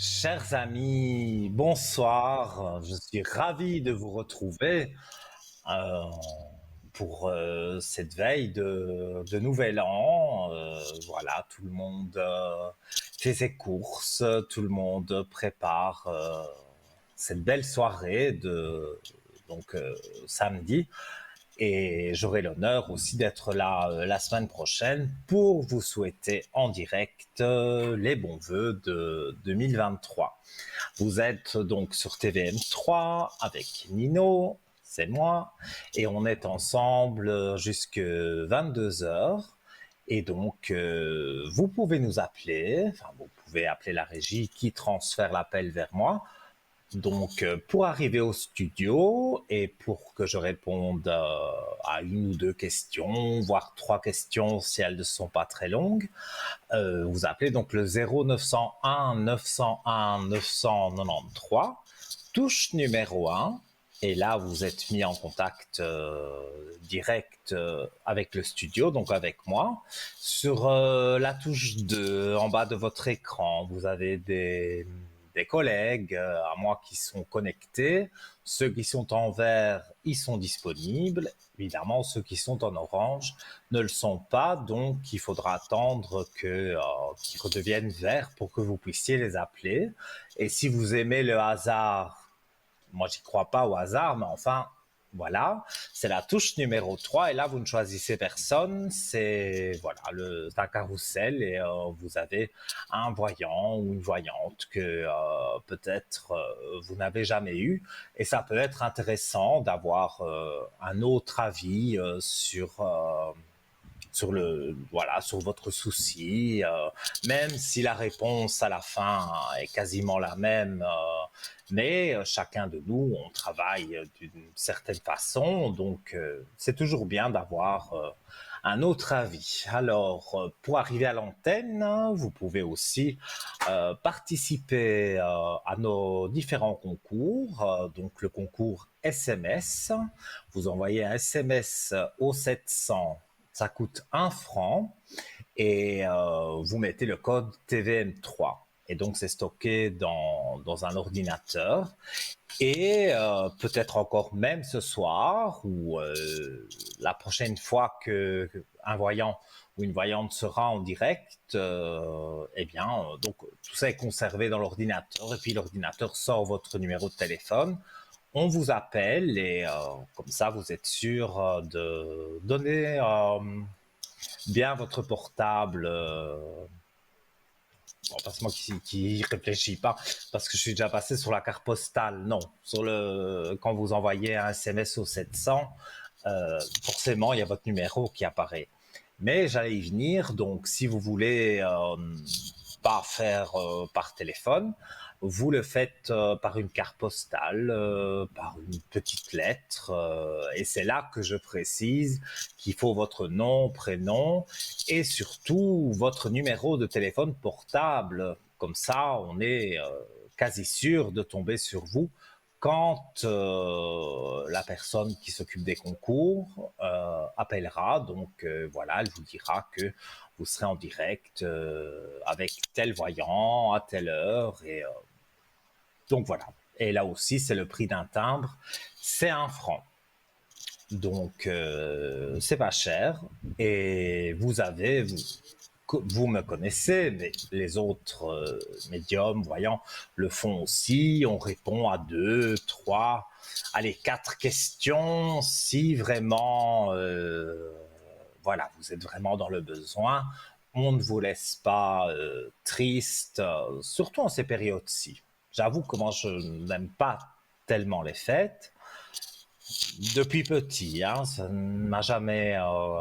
Chers amis, bonsoir. Je suis ravi de vous retrouver euh, pour cette veille de Nouvel An. Voilà, tout le monde fait ses courses, tout le monde prépare cette belle soirée de samedi. Et j'aurai l'honneur aussi d'être là la semaine prochaine pour vous souhaiter en direct les bons vœux de 2023. Vous êtes donc sur TVM3 avec Nino, c'est moi, et on est ensemble jusque 22 heures. Et donc, vous pouvez nous appeler, enfin, vous pouvez appeler la régie qui transfère l'appel vers moi. Donc, pour arriver au studio et pour que je réponde à une ou deux questions, voire trois questions si elles ne sont pas très longues, vous appelez donc le 0901 901 993, touche numéro 1, et là vous êtes mis en contact direct avec le studio, donc avec moi. Sur la touche 2, en bas de votre écran, vous avez des collègues à moi qui sont connectés. Ceux qui sont en vert, ils sont disponibles. Évidemment, ceux qui sont en orange ne le sont pas, donc il faudra attendre qu'ils redeviennent verts pour que vous puissiez les appeler. Et si vous aimez le hasard, moi j'y crois pas au hasard, mais enfin, voilà, c'est la touche numéro 3 et là vous ne choisissez personne, c'est voilà, un carrousel et vous avez un voyant ou une voyante que peut-être vous n'avez jamais eu, et ça peut être intéressant d'avoir un autre avis sur votre souci, même si la réponse à la fin est quasiment la même, mais chacun de nous, on travaille d'une certaine façon, donc c'est toujours bien d'avoir un autre avis. Alors, pour arriver à l'antenne, vous pouvez aussi participer à nos différents concours, donc le concours SMS. Vous envoyez un SMS au 700, ça coûte 1 franc, et vous mettez le code TVM3. Et donc, c'est stocké dans un ordinateur. Et peut-être encore même ce soir ou la prochaine fois qu'un voyant ou une voyante sera en direct, eh bien, donc tout ça est conservé dans l'ordinateur, et puis l'ordinateur sort votre numéro de téléphone. On vous appelle et comme ça, vous êtes sûr de donner bien votre portable. Bon, parce que moi qui réfléchis pas, parce que je suis déjà passé sur la carte postale. Non, quand vous envoyez un SMS au 700, forcément il y a votre numéro qui apparaît. Mais j'allais y venir, donc si vous voulez pas faire par téléphone, vous le faites par une carte postale, par une petite lettre, et c'est là que je précise qu'il faut votre nom, prénom et surtout votre numéro de téléphone portable. Comme ça, on est quasi sûr de tomber sur vous quand la personne qui s'occupe des concours appellera. Donc voilà, elle vous dira que vous serez en direct avec tel voyant à telle heure. Et donc voilà. Et là aussi, c'est le prix d'un timbre, c'est 1 franc. Donc c'est pas cher. Et vous me connaissez, mais les autres médiums, voyants, le font aussi. On répond à 2, 3, allez, 4 questions si vraiment, voilà, vous êtes vraiment dans le besoin. On ne vous laisse pas triste, surtout en ces périodes-ci. J'avoue que moi, je n'aime pas tellement les fêtes. Depuis petit, hein, ça ne m'a jamais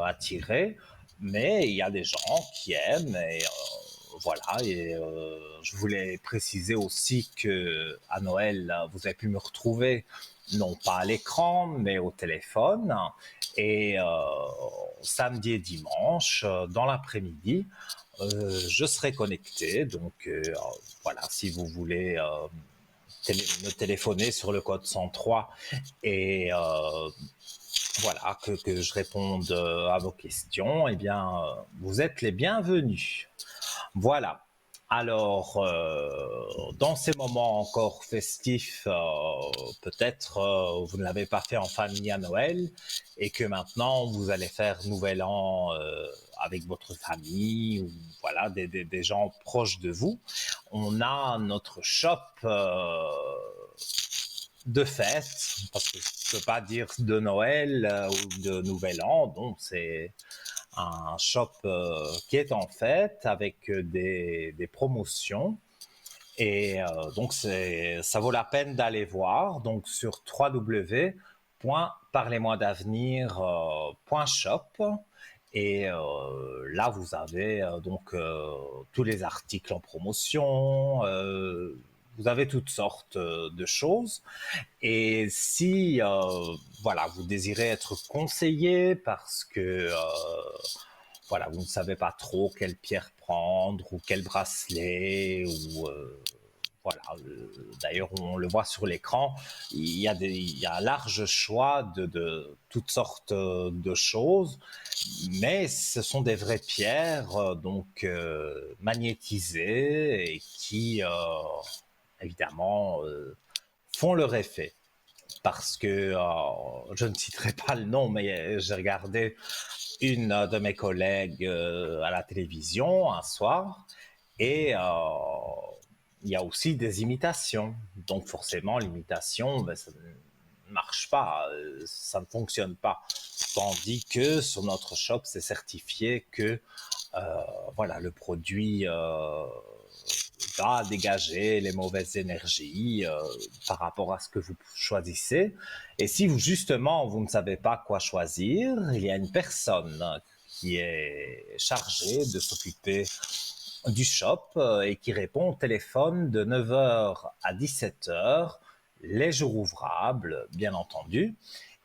attiré, mais il y a des gens qui aiment, et voilà. Et je voulais préciser aussi que à Noël, vous avez pu me retrouver non pas à l'écran, mais au téléphone. Et samedi et dimanche, dans l'après-midi, je serai connecté. Donc voilà, si vous voulez me téléphoner sur le code 103 et voilà, que je réponde à vos questions, eh bien, vous êtes les bienvenus. Voilà. Alors, dans ces moments encore festifs, peut-être vous ne l'avez pas fait en famille à Noël et que maintenant vous allez faire Nouvel An avec votre famille ou voilà des gens proches de vous. On a notre shop de fête, parce que je ne peux pas dire de Noël ou de Nouvel An, donc c'est un shop qui est en fête avec des promotions. Et donc, ça vaut la peine d'aller voir. Donc, sur www.parlez-moi-d'avenir.shop. Et là, vous avez donc tous les articles en promotion. Vous avez toutes sortes de choses. Et si voilà, vous désirez être conseillé parce que voilà, vous ne savez pas trop quelle pierre prendre ou quel bracelet ou voilà. D'ailleurs, on le voit sur l'écran, il y a un large choix de toutes sortes de choses, mais ce sont des vraies pierres donc magnétisées et qui évidemment font leur effet. Parce que je ne citerai pas le nom, mais j'ai regardé une de mes collègues à la télévision un soir et il y a aussi des imitations. Donc forcément, l'imitation, ben, ça ne marche pas, ça ne fonctionne pas. Tandis que sur notre shop, c'est certifié que voilà, le produit va dégager les mauvaises énergies par rapport à ce que vous choisissez. Et si vous, justement, vous ne savez pas quoi choisir, il y a une personne qui est chargée de s'occuper du shop et qui répond au téléphone de 9h à 17h, les jours ouvrables, bien entendu.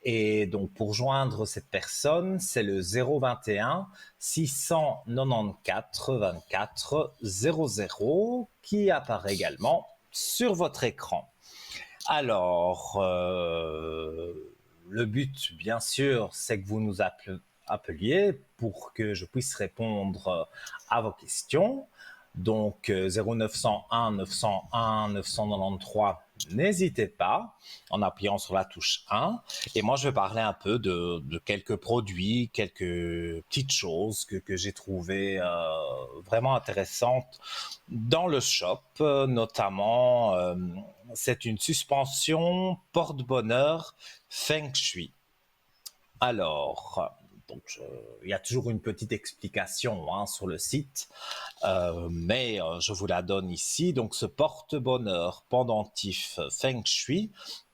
Et donc, pour joindre cette personne, c'est le 021 694 24 00 qui apparaît également sur votre écran. Alors, le but, bien sûr, c'est que vous nous appeliez pour que je puisse répondre à vos questions. Donc 0901 901 993, n'hésitez pas en appuyant sur la touche 1. Et moi, je vais parler un peu de quelques produits, quelques petites choses que j'ai trouvées vraiment intéressantes dans le shop, notamment c'est une suspension porte-bonheur Feng Shui. Alors, donc, il y a toujours une petite explication hein, sur le site, mais je vous la donne ici. Donc, ce porte-bonheur pendentif Feng Shui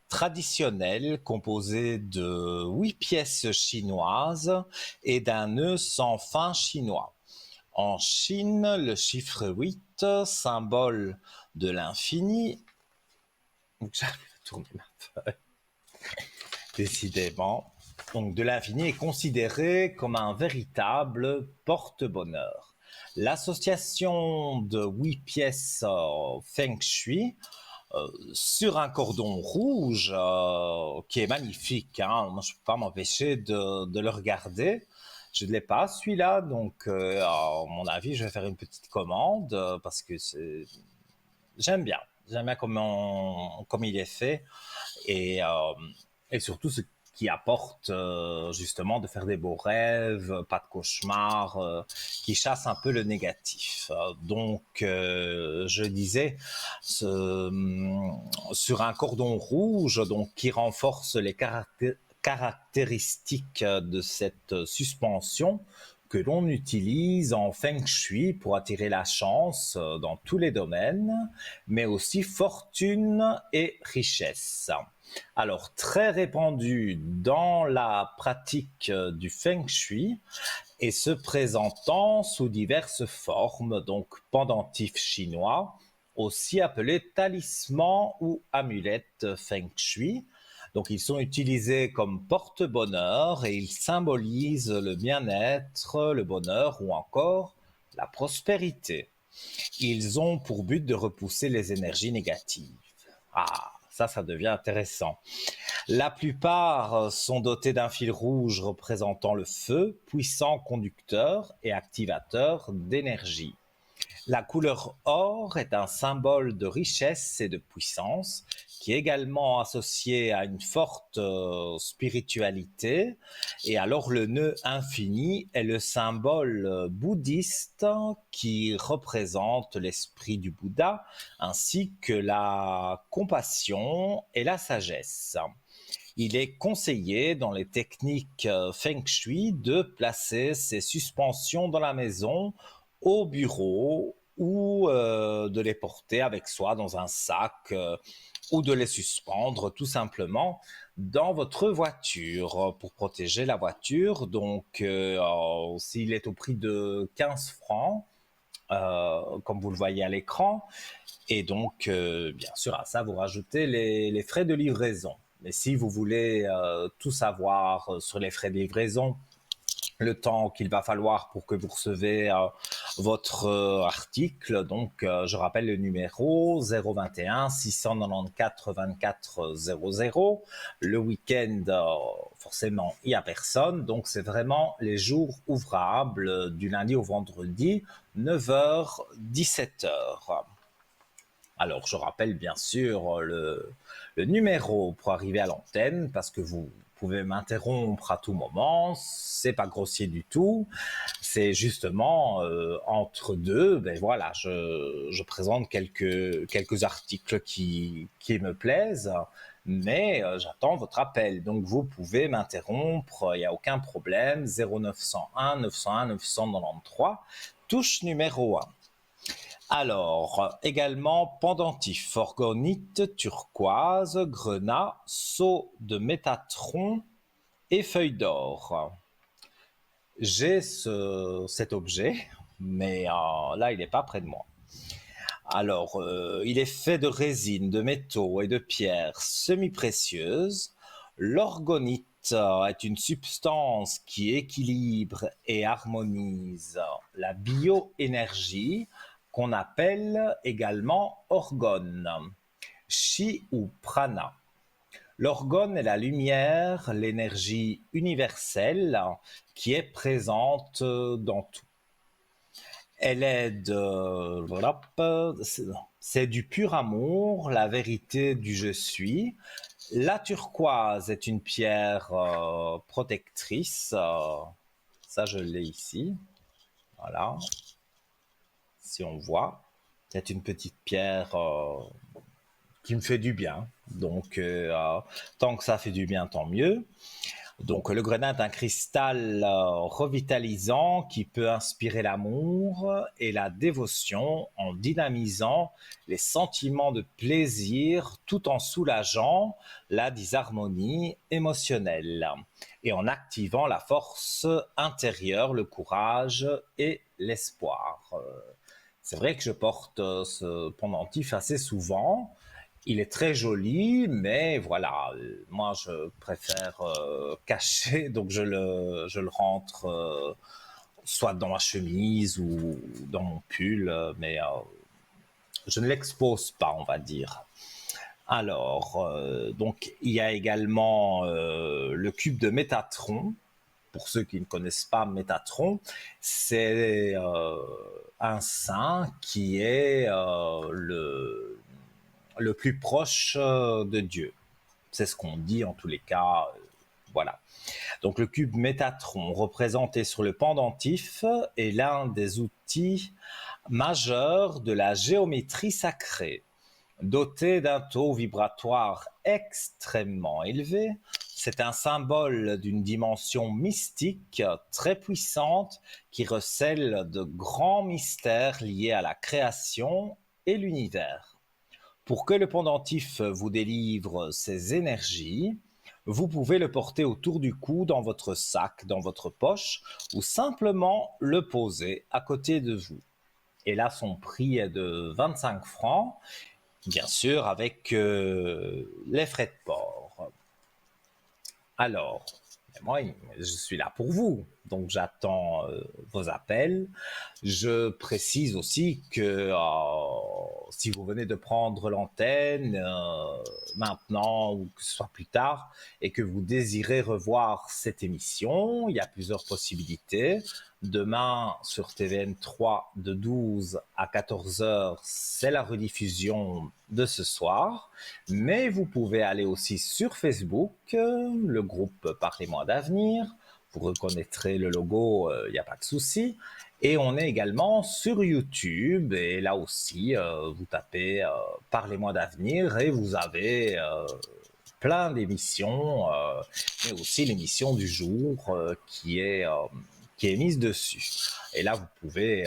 traditionnel composé de 8 pièces chinoises et d'un nœud sans fin chinois. En Chine, le chiffre 8, symbole de l'infini. J'arrive à tourner ma feuille. Décidément. Donc, de l'infini est considéré comme un véritable porte-bonheur. L'association de 8 pièces Feng Shui sur un cordon rouge qui est magnifique. Hein. Moi, je ne peux pas m'empêcher de le regarder. Je ne l'ai pas celui-là, donc à mon avis, je vais faire une petite commande parce que j'aime bien. J'aime bien comme il est fait et surtout ce qui apporte justement de faire des beaux rêves, pas de cauchemars, qui chasse un peu le négatif. Donc, je disais, sur un cordon rouge, donc qui renforce les caractéristiques de cette suspension que l'on utilise en Feng Shui pour attirer la chance dans tous les domaines, mais aussi fortune et richesse. Alors, très répandu dans la pratique du Feng Shui et se présentant sous diverses formes, donc pendentif chinois, aussi appelé talisman ou amulette Feng Shui. Donc, ils sont utilisés comme porte-bonheur et ils symbolisent le bien-être, le bonheur ou encore la prospérité. Ils ont pour but de repousser les énergies négatives. Ah, ça devient intéressant. La plupart sont dotés d'un fil rouge représentant le feu, puissant conducteur et activateur d'énergie. La couleur or est un symbole de richesse et de puissance qui est également associé à une forte spiritualité. Et alors le nœud infini est le symbole bouddhiste qui représente l'esprit du Bouddha ainsi que la compassion et la sagesse. Il est conseillé dans les techniques Feng Shui de placer ces suspensions dans la maison, au bureau ou de les porter avec soi dans un sac ou de les suspendre tout simplement dans votre voiture pour protéger la voiture. Donc, s'il est au prix de 15 francs, comme vous le voyez à l'écran, et donc, bien sûr, à ça, vous rajoutez les frais de livraison. Mais si vous voulez tout savoir sur les frais de livraison, le temps qu'il va falloir pour que vous recevez votre article, donc je rappelle le numéro 021 694 24 00. Le week-end, forcément, il n'y a personne. Donc, c'est vraiment les jours ouvrables du lundi au vendredi, 9h, 17h. Alors, je rappelle bien sûr le numéro pour arriver à l'antenne parce que vous pouvez m'interrompre à tout moment. C'est pas grossier du tout. C'est justement entre deux. Ben voilà, je présente quelques articles qui me plaisent, mais j'attends votre appel. Donc, vous pouvez m'interrompre. Il n'y a aucun problème. 0901 901 993, touche numéro 1. Alors, également pendentif, orgonite, turquoise, grenat, seau de métatron et feuille d'or. J'ai cet objet, mais là, il n'est pas près de moi. Alors, il est fait de résine, de métaux et de pierres semi-précieuses. L'orgonite est une substance qui équilibre et harmonise la bioénergie, qu'on appelle également orgone, chi ou prana. L'orgone est la lumière, l'énergie universelle qui est présente dans tout. Elle est c'est du pur amour, la vérité du je suis. La turquoise est une pierre protectrice. Ça, je l'ai ici. Voilà. Si on voit, c'est une petite pierre qui me fait du bien. Donc, tant que ça fait du bien, tant mieux. Donc, le grenat est un cristal revitalisant qui peut inspirer l'amour et la dévotion en dynamisant les sentiments de plaisir tout en soulageant la disharmonie émotionnelle et en activant la force intérieure, le courage et l'espoir. C'est vrai que je porte ce pendentif assez souvent. Il est très joli, mais voilà, moi je préfère cacher, donc je le rentre soit dans ma chemise ou dans mon pull, mais je ne l'expose pas, on va dire. Alors, donc il y a également le cube de Métatron. Pour ceux qui ne connaissent pas Métatron, c'est un saint qui est le plus proche de Dieu. C'est ce qu'on dit en tous les cas. Voilà. Donc le cube Métatron, représenté sur le pendentif, est l'un des outils majeurs de la géométrie sacrée. Doté d'un taux vibratoire extrêmement élevé, c'est un symbole d'une dimension mystique très puissante qui recèle de grands mystères liés à la création et l'univers. Pour que le pendentif vous délivre ses énergies, vous pouvez le porter autour du cou, dans votre sac, dans votre poche, ou simplement le poser à côté de vous. Et là, son prix est de 25 francs, bien sûr, avec les frais de port. Alors, moi, je suis là pour vous, donc j'attends vos appels. Je précise aussi que si vous venez de prendre l'antenne maintenant ou que ce soit plus tard et que vous désirez revoir cette émission, il y a plusieurs possibilités. Demain, sur TVN3, de 12 à 14 heures, c'est la rediffusion de ce soir. Mais vous pouvez aller aussi sur Facebook, le groupe Parlez-moi d'avenir. Vous reconnaîtrez le logo, il n'y a pas de souci. Et on est également sur YouTube. Et là aussi, vous tapez Parlez-moi d'avenir et vous avez plein d'émissions, mais aussi l'émission du jour qui est mise dessus. Et là, vous pouvez,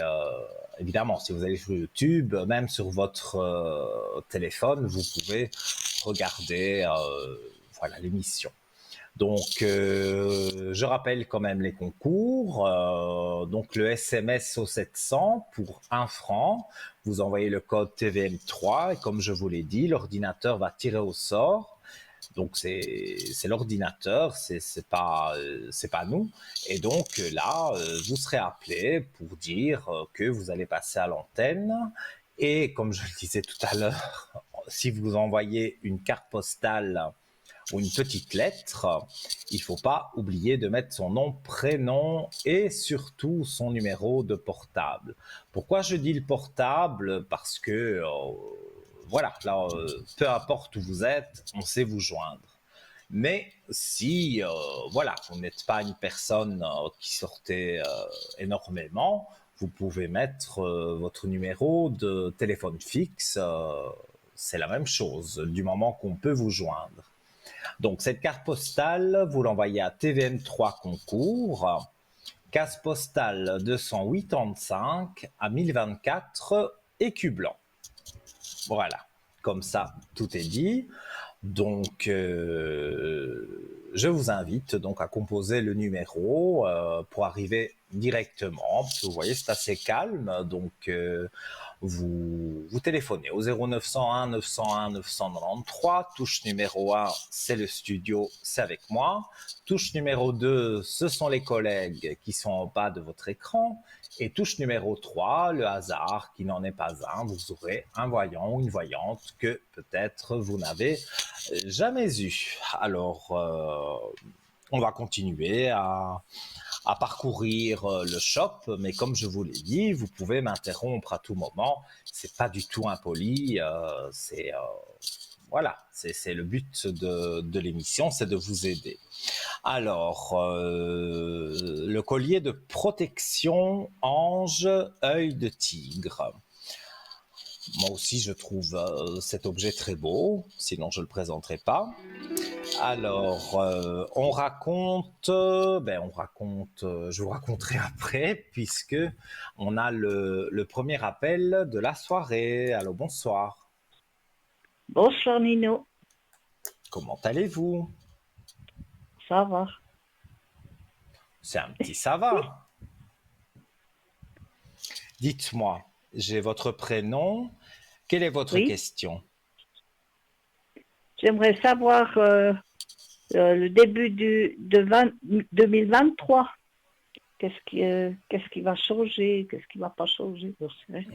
évidemment, si vous allez sur YouTube, même sur votre téléphone, vous pouvez regarder voilà, l'émission. Donc, je rappelle quand même les concours. Donc, le SMS au 700 pour 1 franc. Vous envoyez le code TVM3 et comme je vous l'ai dit, l'ordinateur va tirer au sort. Donc c'est l'ordinateur, c'est pas nous. Et donc là, vous serez appelé pour dire que vous allez passer à l'antenne. Et comme je le disais tout à l'heure, si vous envoyez une carte postale ou une petite lettre, il ne faut pas oublier de mettre son nom, prénom et surtout son numéro de portable. Pourquoi je dis le portable? Parce que voilà, là, peu importe où vous êtes, on sait vous joindre. Mais si, voilà, vous n'êtes pas une personne qui sortait énormément, vous pouvez mettre votre numéro de téléphone fixe. C'est la même chose, du moment qu'on peut vous joindre. Donc, cette carte postale, vous l'envoyez à TVM3 Concours, case postale 285 à 1024 Écu Blanc. Voilà, comme ça, tout est dit. Donc, je vous invite donc à composer le numéro pour arriver directement. Vous voyez, c'est assez calme. Donc, vous téléphonez au 0901 901 993. Touche numéro 1, c'est le studio, c'est avec moi. Touche numéro 2, ce sont les collègues qui sont en bas de votre écran. Et touche numéro 3, le hasard, qui n'en est pas un. Vous aurez un voyant ou une voyante que peut-être vous n'avez jamais eu. Alors, on va continuer à parcourir le shop, mais comme je vous l'ai dit, vous pouvez m'interrompre à tout moment. C'est pas du tout impoli. Voilà, c'est le but de l'émission, c'est de vous aider. Alors, le collier de protection Ange œil de tigre. Moi aussi, je trouve cet objet très beau, sinon je ne le présenterai pas. Alors, on raconte, je vous raconterai après, puisque on a le premier appel de la soirée. Allô, bonsoir. Bonsoir Nino, Comment allez-vous? ça va. C'est un petit ça va. Dites-moi, j'ai votre prénom. Quelle est votre Oui, question? j'aimerais savoir le début de 2023. Qu'est-ce qui va changer, qu'est-ce qui va pas changer, je sais.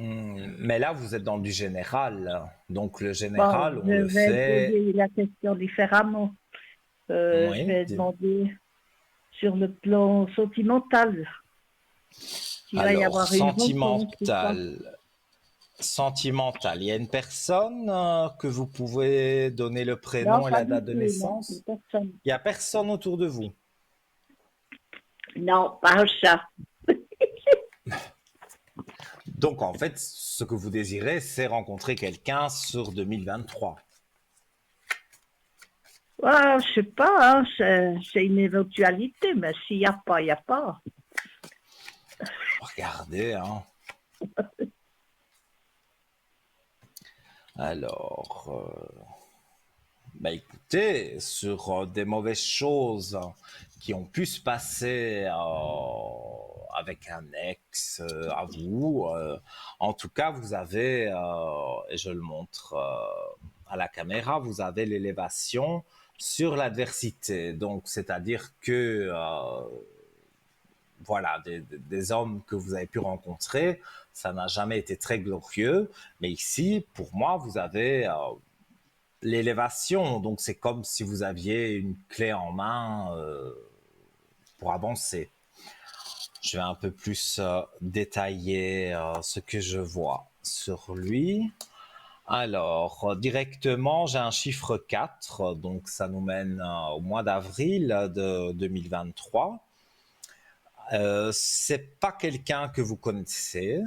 Mais là, vous êtes dans du général. Donc, le Bon, général, on je le vais fait. poser la question différemment. Je Oui. vais demander sur le plan sentimental s'il va y Alors, avoir une rencontre ou pas. sentimental. Sentimental. Il y a une personne que vous pouvez donner le Non, prénom et pas la du date de tout, non, naissance? personne. Il n'y a personne autour de vous. Non, pas ça. Donc, en fait, ce que vous désirez, c'est rencontrer quelqu'un sur 2023. Ouais, je sais pas, hein, c'est une éventualité, mais s'il n'y a pas, il n'y a pas. Regardez, hein. Alors, bah écoutez, sur des mauvaises choses qui ont pu se passer avec un ex à vous, en tout cas, vous avez, et je le montre à la caméra, vous avez l'élévation sur l'adversité. Donc, c'est-à-dire que voilà, des hommes que vous avez pu rencontrer, ça n'a jamais été très glorieux. Mais ici, pour moi, vous avez l'élévation. Donc, c'est comme si vous aviez une clé en main pour avancer. je vais un peu plus détailler ce que je vois sur lui. Alors, directement, j'ai un chiffre 4, donc ça nous mène au mois d'avril de 2023. C'est pas quelqu'un que vous connaissez,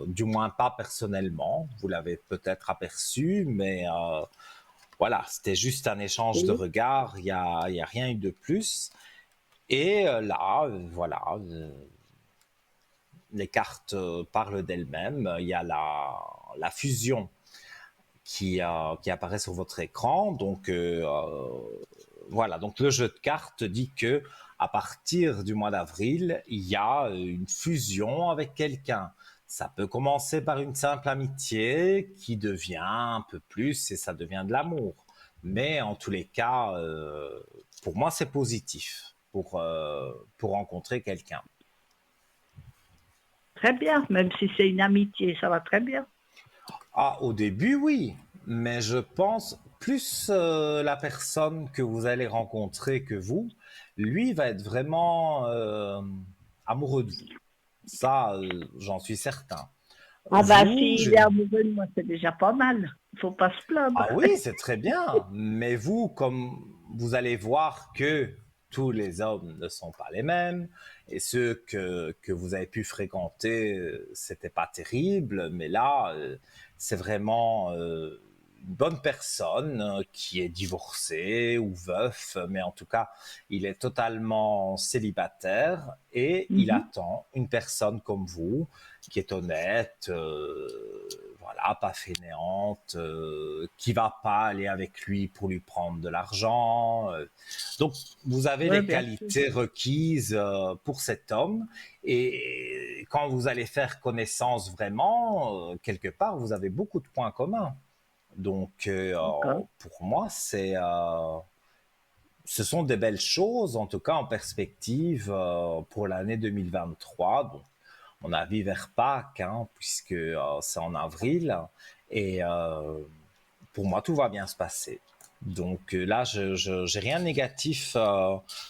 du moins pas personnellement. Vous l'avez peut-être aperçu, mais voilà, c'était juste un échange de Oui. regards. Il y a rien eu de plus. Et là, voilà, les cartes parlent d'elles-mêmes. Il y a la fusion qui apparaît sur votre écran. Donc voilà, donc le jeu de cartes dit que à partir du mois d'avril, il y a une fusion avec quelqu'un. Ça peut commencer par une simple amitié qui devient un peu plus et ça devient de l'amour. Mais en tous les cas, pour moi, c'est positif pour rencontrer quelqu'un. Très bien, même si c'est une amitié, ça va très bien. Ah, au début, oui, mais je pense plus la personne que vous allez rencontrer que vous, lui va être vraiment amoureux de vous. Ça, j'en suis certain. Ah bah Vous, s'il est amoureux de moi, c'est déjà pas mal. Il faut pas se plaindre. ah oui, c'est très bien, mais vous, comme vous allez voir que tous les hommes ne sont pas les mêmes, et ceux que vous avez pu fréquenter, c'était pas terrible, mais là, c'est vraiment une bonne personne qui est divorcée ou veuf, mais en tout cas, il est totalement célibataire et il Mhm. attend une personne comme vous, qui est honnête, voilà, pas fainéante, qui va pas aller avec lui pour lui prendre de l'argent. Donc, vous avez Oui, les bien sûr. qualités requises pour cet homme. Et quand vous allez faire connaissance vraiment, quelque part, vous avez beaucoup de points communs. Donc, D'accord. pour moi, ce sont des belles choses, en tout cas en perspective pour l'année 2023. Donc, on avis vers Pâques, hein, puisque c'est en avril. Et pour moi, tout va bien se passer. Donc là, je j'ai rien de négatif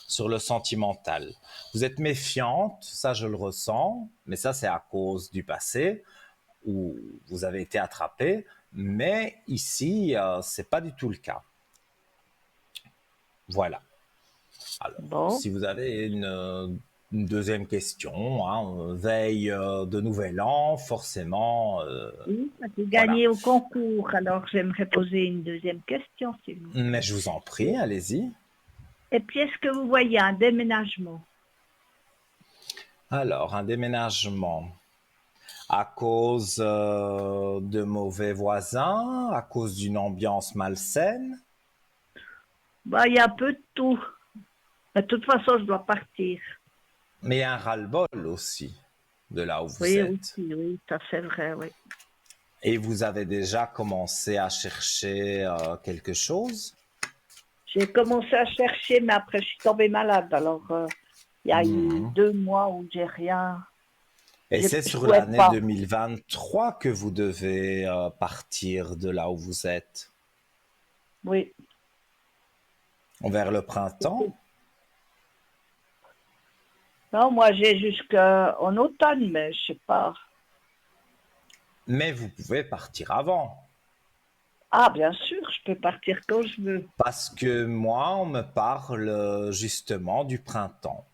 sur le sentimental. Vous êtes méfiante, ça je le ressens, mais ça c'est à cause du passé où vous avez été attrapé. Mais ici, c'est pas du tout le cas. Voilà. Alors, Bon. si vous avez une deuxième question, hein, veille de Nouvel An, forcément, Oui, ça peut voilà. gagner au concours. Alors j'aimerais poser une deuxième question, s'il vous Mais plaît. je vous en prie, Et, allez-y. et puis est-ce que vous voyez un déménagement? Alors, un déménagement à cause de mauvais voisins, à cause d'une ambiance malsaine, Bah, il y a un peu de tout. De toute façon, je dois partir. mais un ras-le-bol aussi de là où vous Oui, aussi, êtes. oui, ça c'est vrai, oui. Et vous avez déjà commencé à chercher quelque chose? J'ai commencé à chercher, mais après je suis tombée malade. Alors, il y a eu Mhm. 2 mois où j'ai rien, Et c'est je sur pouvais l'année pas. 2023 que vous devez partir de là où vous êtes, Oui. vers le printemps. Non, moi j'ai jusqu'en automne, mais je sais pas. Mais vous pouvez partir avant. Ah, bien sûr, je peux partir quand je veux. Parce que moi, on me parle justement du printemps.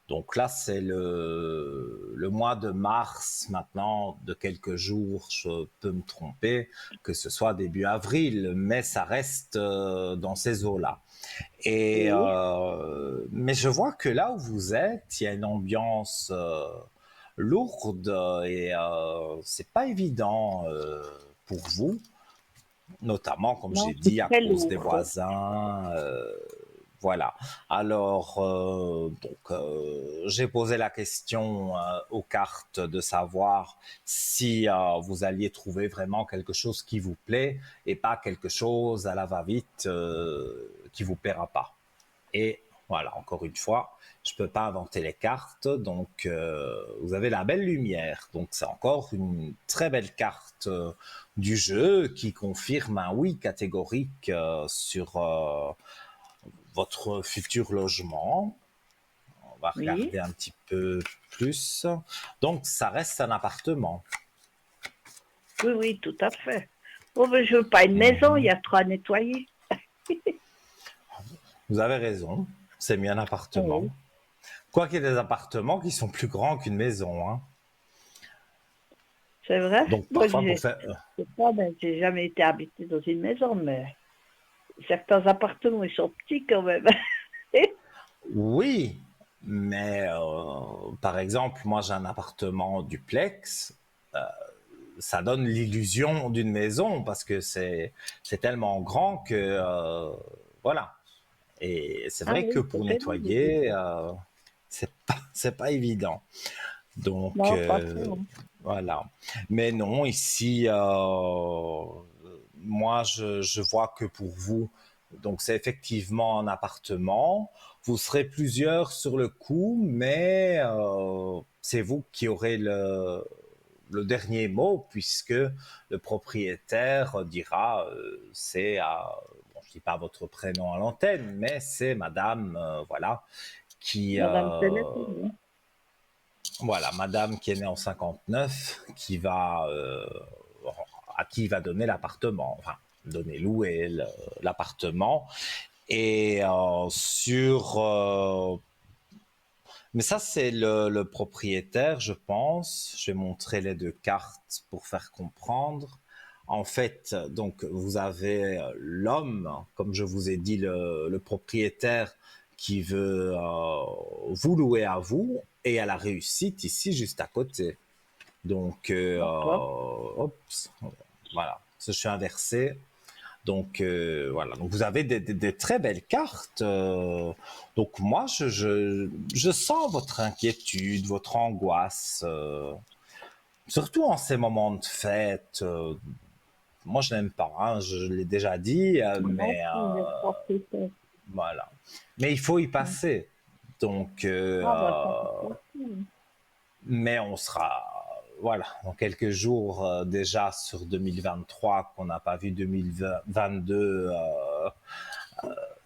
Donc là, c'est le mois de mars maintenant, de quelques jours, je peux me tromper, que ce soit début avril, mais ça reste dans ces eaux-là. Et Oui. mais je vois que là où vous êtes, il y a une ambiance lourde et c'est pas évident pour vous, notamment comme j'ai Non, c'est dit à très cause des lourd. voisins. Voilà. Alors, j'ai posé la question aux cartes de savoir si vous alliez trouver vraiment quelque chose qui vous plaît et pas quelque chose à la va-vite qui vous plaira pas. Et voilà, encore une fois, je peux pas inventer les cartes, donc vous avez la belle lumière. Donc c'est encore une très belle carte du jeu qui confirme un oui catégorique sur votre futur logement. On va Oui. regarder un petit peu plus. Donc, ça reste un appartement. Oui, oui, tout à fait. Oh, mais je veux pas une maison, il y a trop à nettoyer. Vous avez raison, c'est mieux un appartement. Oui, Quoiqu'il y ait des appartements qui sont plus grands qu'une maison, hein. c'est vrai. Donc, Moi, parfois, pour j'ai, faire... je sais pas, ben, j'ai jamais été habitée dans une maison, mais certains appartements, ils sont petits quand même. Oui, mais par exemple, moi j'ai un appartement duplex, ça donne l'illusion d'une maison parce que c'est tellement grand que voilà. Et c'est Ah vrai que oui, pour c'est pénible, tout nettoyer, ça. c'est pas évident. Donc Non, pas trop. voilà. Mais non, ici, moi je vois que pour vous, donc c'est effectivement un appartement. Vous serez plusieurs sur le coup, mais c'est vous qui aurez le dernier mot puisque le propriétaire dira c'est à bon, je dis pas votre prénom à l'antenne, mais c'est Madame voilà qui Madame Téléphone, voilà Madame qui est née en 59 qui va à qui il va donner l'appartement, enfin donner louer l'appartement et mais ça, c'est le propriétaire, je pense. Je vais montrer les deux cartes pour faire comprendre. En fait, donc, vous avez l'homme, comme je vous ai dit, le propriétaire qui veut vous louer à vous et à la réussite ici, juste à côté. Donc, d'accord. oups, voilà, je suis inversé. Donc voilà, donc vous avez des très belles cartes. Donc moi, je sens votre inquiétude, votre angoisse, surtout en ces moments de fête. Moi, je n'aime pas, hein, je l'ai déjà dit, Non, mais je crois que c'est voilà. Mais il faut y ça. passer. Donc, Ah, bah, ça, c'est facile. mais on sera, voilà, dans quelques jours déjà sur 2023 qu'on n'a pas vu 2022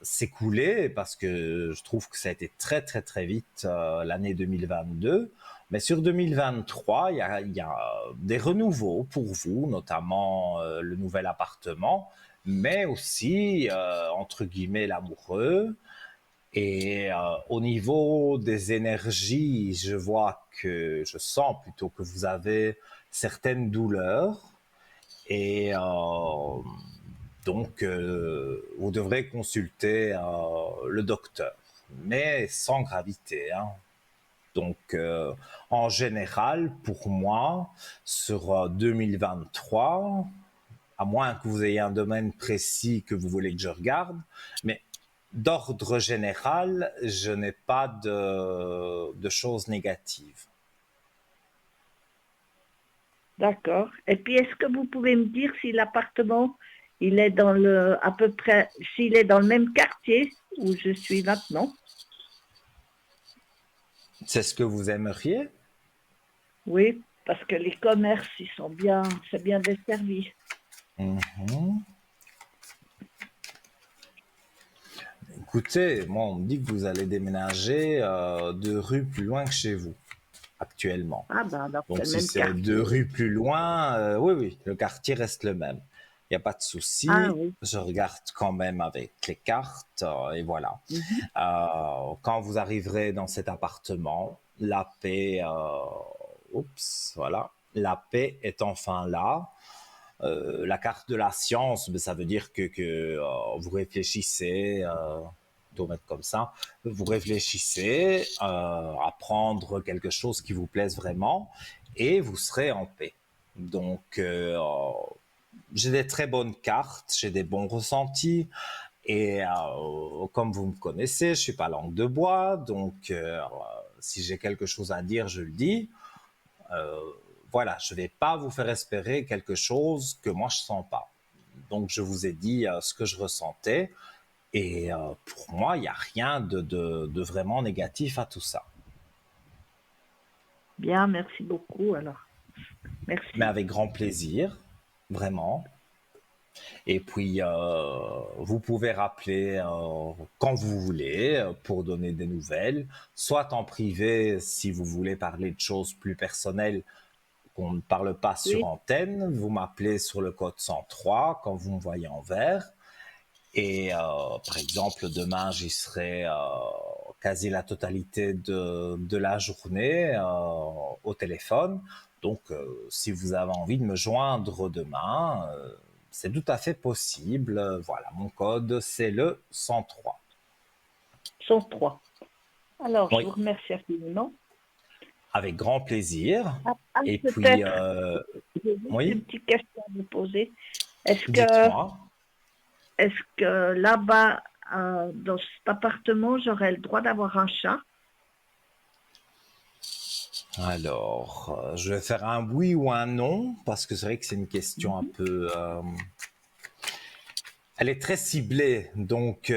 s'écouler parce que je trouve que ça a été très très très vite l'année 2022. Mais sur 2023, il y a des renouveaux pour vous, notamment le nouvel appartement, mais aussi, entre guillemets, l'amoureux. Et au niveau des énergies, je vois que je sens plutôt que vous avez certaines douleurs et donc vous devrez consulter le docteur, mais sans gravité, hein. Donc en général, pour moi, sur 2023, à moins que vous ayez un domaine précis que vous voulez que je regarde, mais d'ordre général, je n'ai pas de choses négatives. D'accord. Et puis, est-ce que vous pouvez me dire si l'appartement, il est dans à peu près, s'il est dans le même quartier où je suis maintenant? C'est ce que vous aimeriez? Oui, parce que les commerces, ils sont bien, c'est bien desservi. Mhm. Écoutez, moi on me dit que vous allez déménager 2 rues plus loin que chez vous, actuellement. Ah ben, alors c'est Donc le si même c'est deux quartier. rues plus loin, oui, oui, le quartier reste le même. Il n'y a pas de Ah souci. oui. Je regarde quand même avec les cartes et voilà. Mhm. Quand vous arriverez dans cet appartement, la paix, oups, voilà, la paix est enfin là. La carte de la science, ben, ça veut dire que vous réfléchissez, tout mettre comme ça, vous réfléchissez à prendre quelque chose qui vous plaise vraiment et vous serez en paix. Donc, j'ai des très bonnes cartes, j'ai des bons ressentis. Et comme vous me connaissez, je suis pas langue de bois, donc si j'ai quelque chose à dire, je le dis. Euh, voilà, je vais pas vous faire espérer quelque chose que moi je sens pas. Donc je vous ai dit ce que je ressentais et pour moi il n'y a rien de vraiment négatif à tout ça. Bien, merci beaucoup alors. Mais Merci. avec grand plaisir, vraiment. Et puis, vous pouvez rappeler quand vous voulez pour donner des nouvelles, soit en privé si vous voulez parler de choses plus personnelles qu'on ne parle pas sur Oui. antenne. Vous m'appelez sur le code 103 quand vous me voyez en vert. Et par exemple, demain, j'y serai quasi la totalité de la journée au téléphone. Donc, si vous avez envie de me joindre demain, c'est tout à fait possible. Voilà, mon code, c'est le 103. 103. Alors, je Oui, vous remercie infiniment. avec grand plaisir. Et puis, Peut-être, j'ai juste une oui, petite question à vous poser. Est-ce que, dites-moi. est-ce que là-bas, dans cet appartement, j'aurais le droit d'avoir un chat? Alors, je vais faire un oui ou un non, parce que c'est vrai que c'est une question un peu... elle est très ciblée, donc...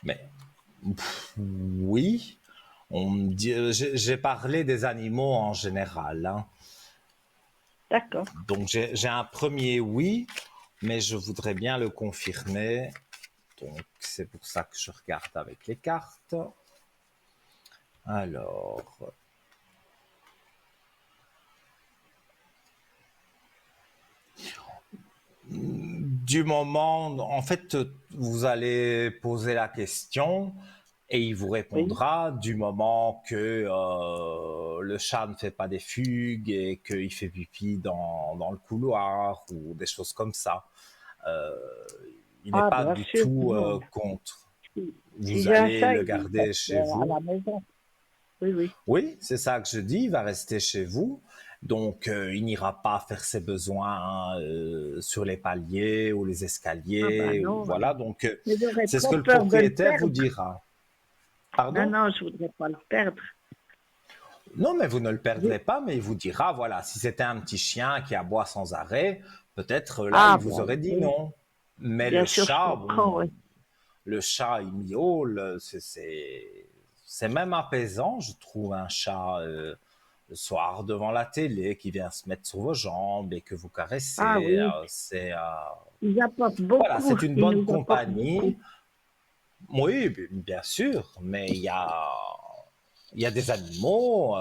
mais oui, j'ai parlé des animaux en général, hein. D'accord. Donc j'ai un premier oui, mais je voudrais bien le confirmer. Donc c'est pour ça que je regarde avec les cartes. Alors, du moment, en fait, vous allez poser la question et il vous Oui. répondra du moment que le chat ne fait pas des fugues et qu'il fait pipi dans le couloir ou des choses comme ça. Euh, il n'est Ah, pas bien du sûr. tout Non. contre. Si Vous j'ai un allez chat, le il reste garder chez à vous. la maison. Oui, oui. Oui, c'est ça que je dis, il va rester chez vous. Donc, il n'ira pas faire ses besoins sur les paliers ou les Ah ben escaliers. Ou, non. voilà, donc Mais j'aurais c'est ce trop que le peur de le propriétaire vous perdre. dira. Non, Pardon? non, je voudrais pas le perdre. Non, mais vous ne le Oui. perdrez pas, mais il vous dira, voilà, si c'était un petit chien qui aboie sans arrêt, peut-être là, il Ah vous ben aurait dit oui. non. Mais Bien le sûr, je chat, comprends, bon, oui. le chat, il miaule, c'est même apaisant, je trouve, un chat le soir devant la télé qui vient se mettre sur vos jambes et que vous Ah caressez. oui. C'est Ils apportent voilà, beaucoup. c'est une Ils bonne nous apportent beaucoup. compagnie. Oui, bien sûr, mais il y a des animaux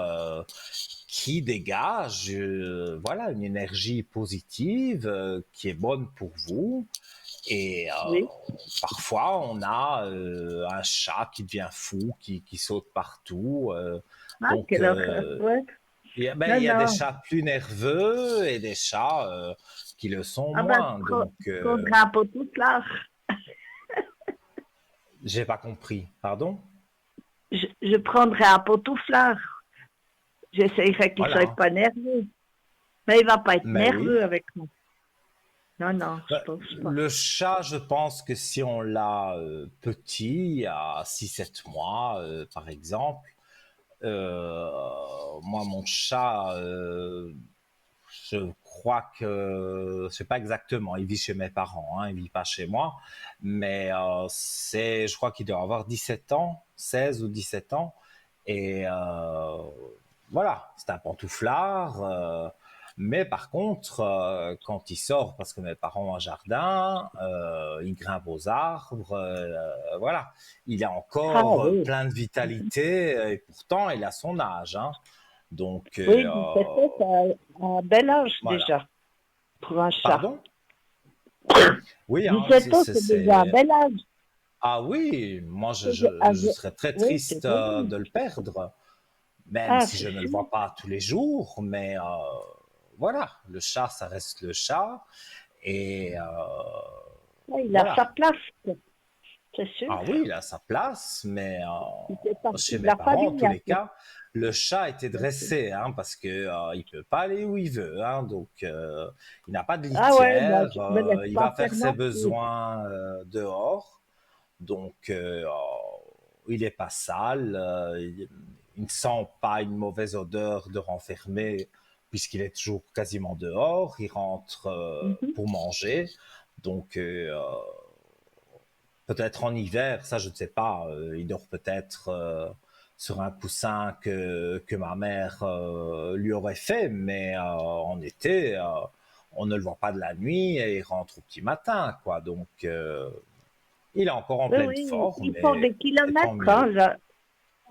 qui dégagent voilà, une énergie positive qui est bonne pour vous. Et Oui. parfois, on a un chat qui devient fou, qui saute partout. Ah, Donc, quelle horreur. Ouais. il Non, y a des non. chats plus nerveux et des chats qui le sont Ah ben, moins. Donc, je prendrai un pot tout là. j'ai pas compris. Pardon? Je prendrai un potouflard. J'essayerai qu'il ne soit Voilà. pas nerveux. Mais il va pas être Mais oui. nerveux avec moi. Non, non, je pense pas. Le chat, je pense que si on l'a petit, à 6 7 mois, par exemple, euh, moi, mon chat, je crois que, je sais pas exactement, il vit chez mes parents, hein, il vit pas chez moi, mais je crois qu'il doit avoir 17 ans, 16 ou 17 ans, et voilà, c'est un pantouflard. Mais par contre, quand il sort, parce que mes parents ont un jardin, il grimpe aux arbres, voilà, il a Ah encore oui. plein de vitalité, et pourtant il a son âge, hein. Donc, Oui, 17 ans, c'est un bel âge voilà. déjà pour un chat. Pardon? Oui, hein, 17 ans, c'est déjà un bel âge. Ah oui, moi je Avec- serais très Oui, triste c'est joli. de le perdre, même Ah, si c'est je ne le sûr. vois pas tous les jours, mais voilà, le chat, ça reste le chat. Et Ouais, il a sa voilà. place, quoi, c'est sûr. Ah oui, il a sa place, mais Il fait partie chez de mes la parents, en famille tous un les peu. cas, le chat était dressé, hein, parce que il peut pas aller où il veut, hein, donc il n'a pas de Ah ouais, moi, litière, je me laisse il pas va faire faire ses non plus. besoins dehors, donc il est pas sale, il ne sent pas une mauvaise odeur de renfermé puisqu'il est toujours quasiment dehors, il rentre Mhm. pour manger, donc peut-être en hiver, ça je ne sais pas, il dort peut-être sur un coussin que ma mère lui aurait fait, mais en été, on ne le voit pas de la nuit et il rentre au petit matin, quoi. Donc, il est encore en Oui, pleine oui, forme ils font des et tant kilomètres, mieux. hein.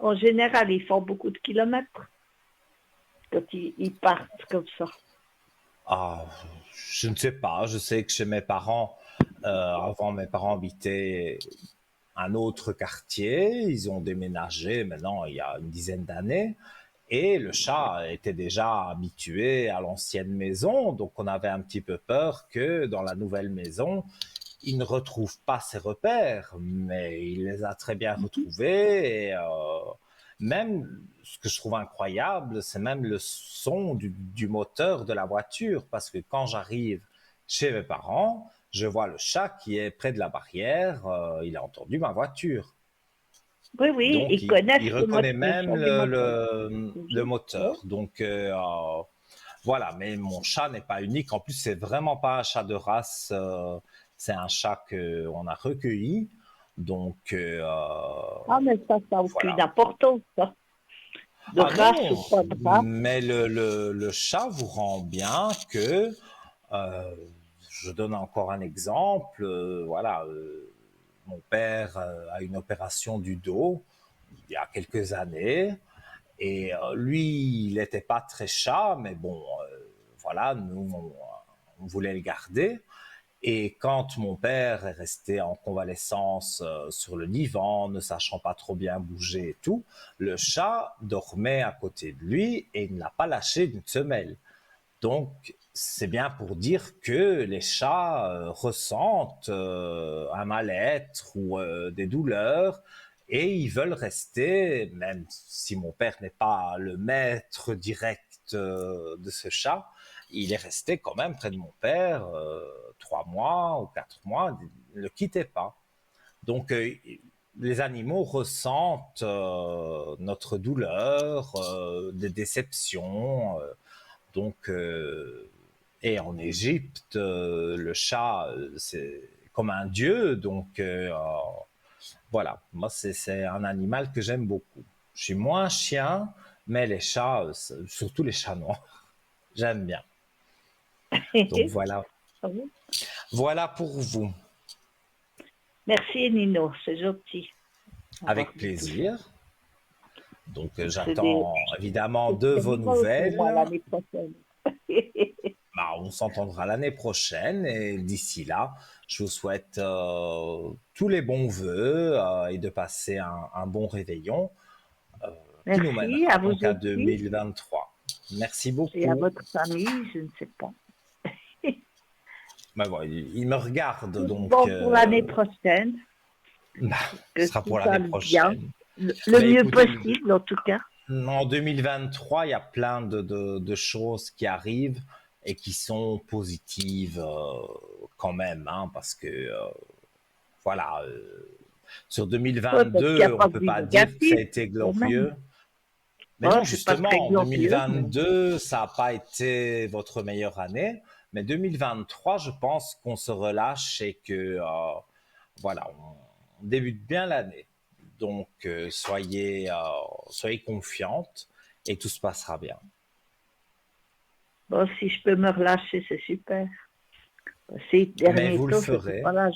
En général, ils font beaucoup de kilomètres quand ils partent comme ça. Ah, je ne sais pas. Je sais que chez mes parents, avant, mes parents habitaient un autre quartier. Ils ont déménagé maintenant il y a une dizaine d'années. Et le chat était déjà habitué à l'ancienne maison, donc on avait un petit peu peur que dans la nouvelle maison, il ne retrouve pas ses repères, mais il les a très bien retrouvés. Et, même, ce que je trouve incroyable, c'est même le son du moteur de la voiture, parce que quand j'arrive chez mes parents, je vois le chat qui est près de la barrière, il a entendu ma voiture. Oui, oui, Donc, ils connaissent il reconnaît le même son du moteur. le Oui. moteur. Donc, voilà, mais mon chat n'est pas unique. En plus, c'est vraiment pas un chat de race. C'est un chat qu'on a recueilli. Donc, Ah, mais ça n'a aucune voilà. importance, ça. De Ah race ou non, pas de race. mais le chat vous rend bien que, euh, je donne encore un exemple, voilà, mon père a une opération du dos il y a quelques années. Et lui, il n'était pas très chat, mais bon, voilà, nous, on voulait le garder. Et quand mon père est resté en convalescence sur le divan, ne sachant pas trop bien bouger et tout, le chat dormait à côté de lui et il ne l'a pas lâché d'une semelle. Donc, c'est bien pour dire que les chats ressentent un mal-être ou des douleurs et ils veulent rester, même si mon père n'est pas le maître direct de ce chat, il est resté quand même près de mon père 3 mois ou 4 mois, ne le quittez pas. Donc, les animaux ressentent notre douleur, des déceptions. Donc, et en Égypte, le chat, c'est comme un dieu. Donc, voilà, moi, c'est un animal que j'aime beaucoup. Je suis moins chien, mais les chats, surtout les chats noirs, j'aime bien. Donc, voilà. Voilà pour vous. Merci Nino, c'est gentil d'avoir Avec dit tout ça. plaisir. Donc, C'est des, j'attends évidemment de c'est vos nouveau pour moi nouvelles. l'année prochaine. Bah, on s'entendra l'année prochaine et d'ici là, je vous souhaite tous les bons vœux et de passer un bon réveillon qui nous Merci à mènera vous donc à aussi 2023. Merci et à beaucoup. votre famille, je ne sais pas. Bah, bon, il me regarde, Tout donc bon pour l'année prochaine, bah, ce que sera tout pour l'année aille bien, prochaine. le Bah, mieux écoutez, possible en tout cas. en 2023, il y a plein de choses qui arrivent et qui sont positives quand même, hein, parce que voilà, sur Ouais, parce qu'il n'y a 2022, on pas peut de vie pas dire que ça a négative, été quand même. glorieux. Mais Oh, non, c'est pas très justement, en glorieux, mais 2022, ça n'a pas été votre meilleure année. Mais 2023, je pense qu'on se relâche et que, voilà, on débute bien l'année. Donc, soyez confiante et tout se passera bien. bon, si je peux me relâcher, c'est super. Ces Mais derniers vous le temps, je n'étais pas ferez. là,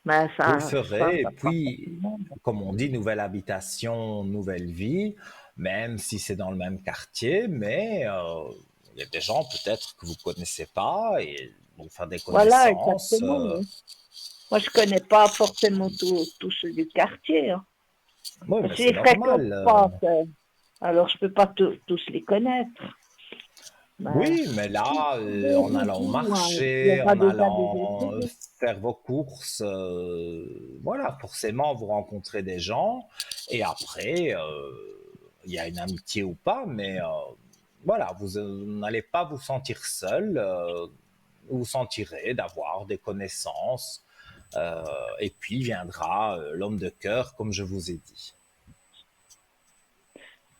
mais Vous le ça ferez, et fera pas tout puis, le monde. comme on dit, nouvelle habitation, nouvelle vie, même si c'est dans le même quartier, mais il y a des gens peut-être que vous ne connaissez pas et vous faire des Voilà, connaissances. exactement. Oui. Moi, je connais pas forcément tous ceux du quartier, hein. Oui, mais Je c'est les fréquente normal. pas, alors je peux pas tous les connaître. Mais Oui, mais là, en allant au beaucoup, hein. Il y marché, aura en déjà des allant étrangers. faire vos courses, voilà, forcément, vous rencontrez des gens. Et après, il y a une amitié ou pas, mais voilà, vous n'allez pas vous sentir seul. Vous sentirez d'avoir des connaissances. Et puis viendra l'homme de cœur, comme je vous ai dit.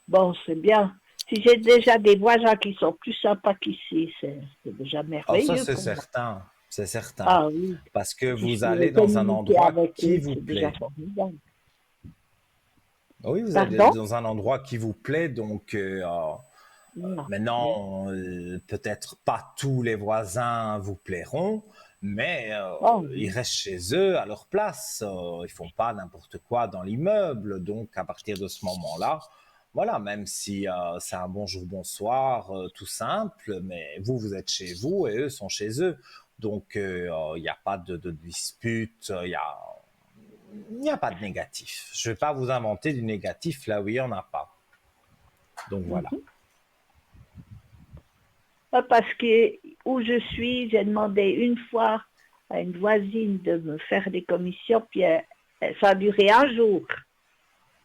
Bon, c'est bien. Si j'ai déjà des voisins qui sont plus sympas qu'ici, c'est déjà Ah, ça, merveilleux c'est pour moi. certain. C'est certain. Ah oui, Parce que si je vous pourrais allez dans un communiquer endroit avec qui eux, vous c'est déjà plaît. formidable. Oui, vous êtes Pardon? dans un endroit qui vous plaît, donc Non. Oui. maintenant, peut-être pas tous les voisins vous plairont, mais Oh, ils oui. restent chez eux à leur place. Ils font pas n'importe quoi dans l'immeuble. Donc, à partir de ce moment-là, voilà, même si c'est un bonjour, bonsoir, tout simple, mais vous, vous êtes chez vous et eux sont chez eux. Donc, il n'y a pas de dispute, il n'y a pas de négatif. Je ne vais pas vous inventer du négatif là où il n'y en a pas. Donc, voilà. Mhm. Parce que où je suis, j'ai demandé une fois à une voisine de me faire des commissions, puis ça a duré un jour,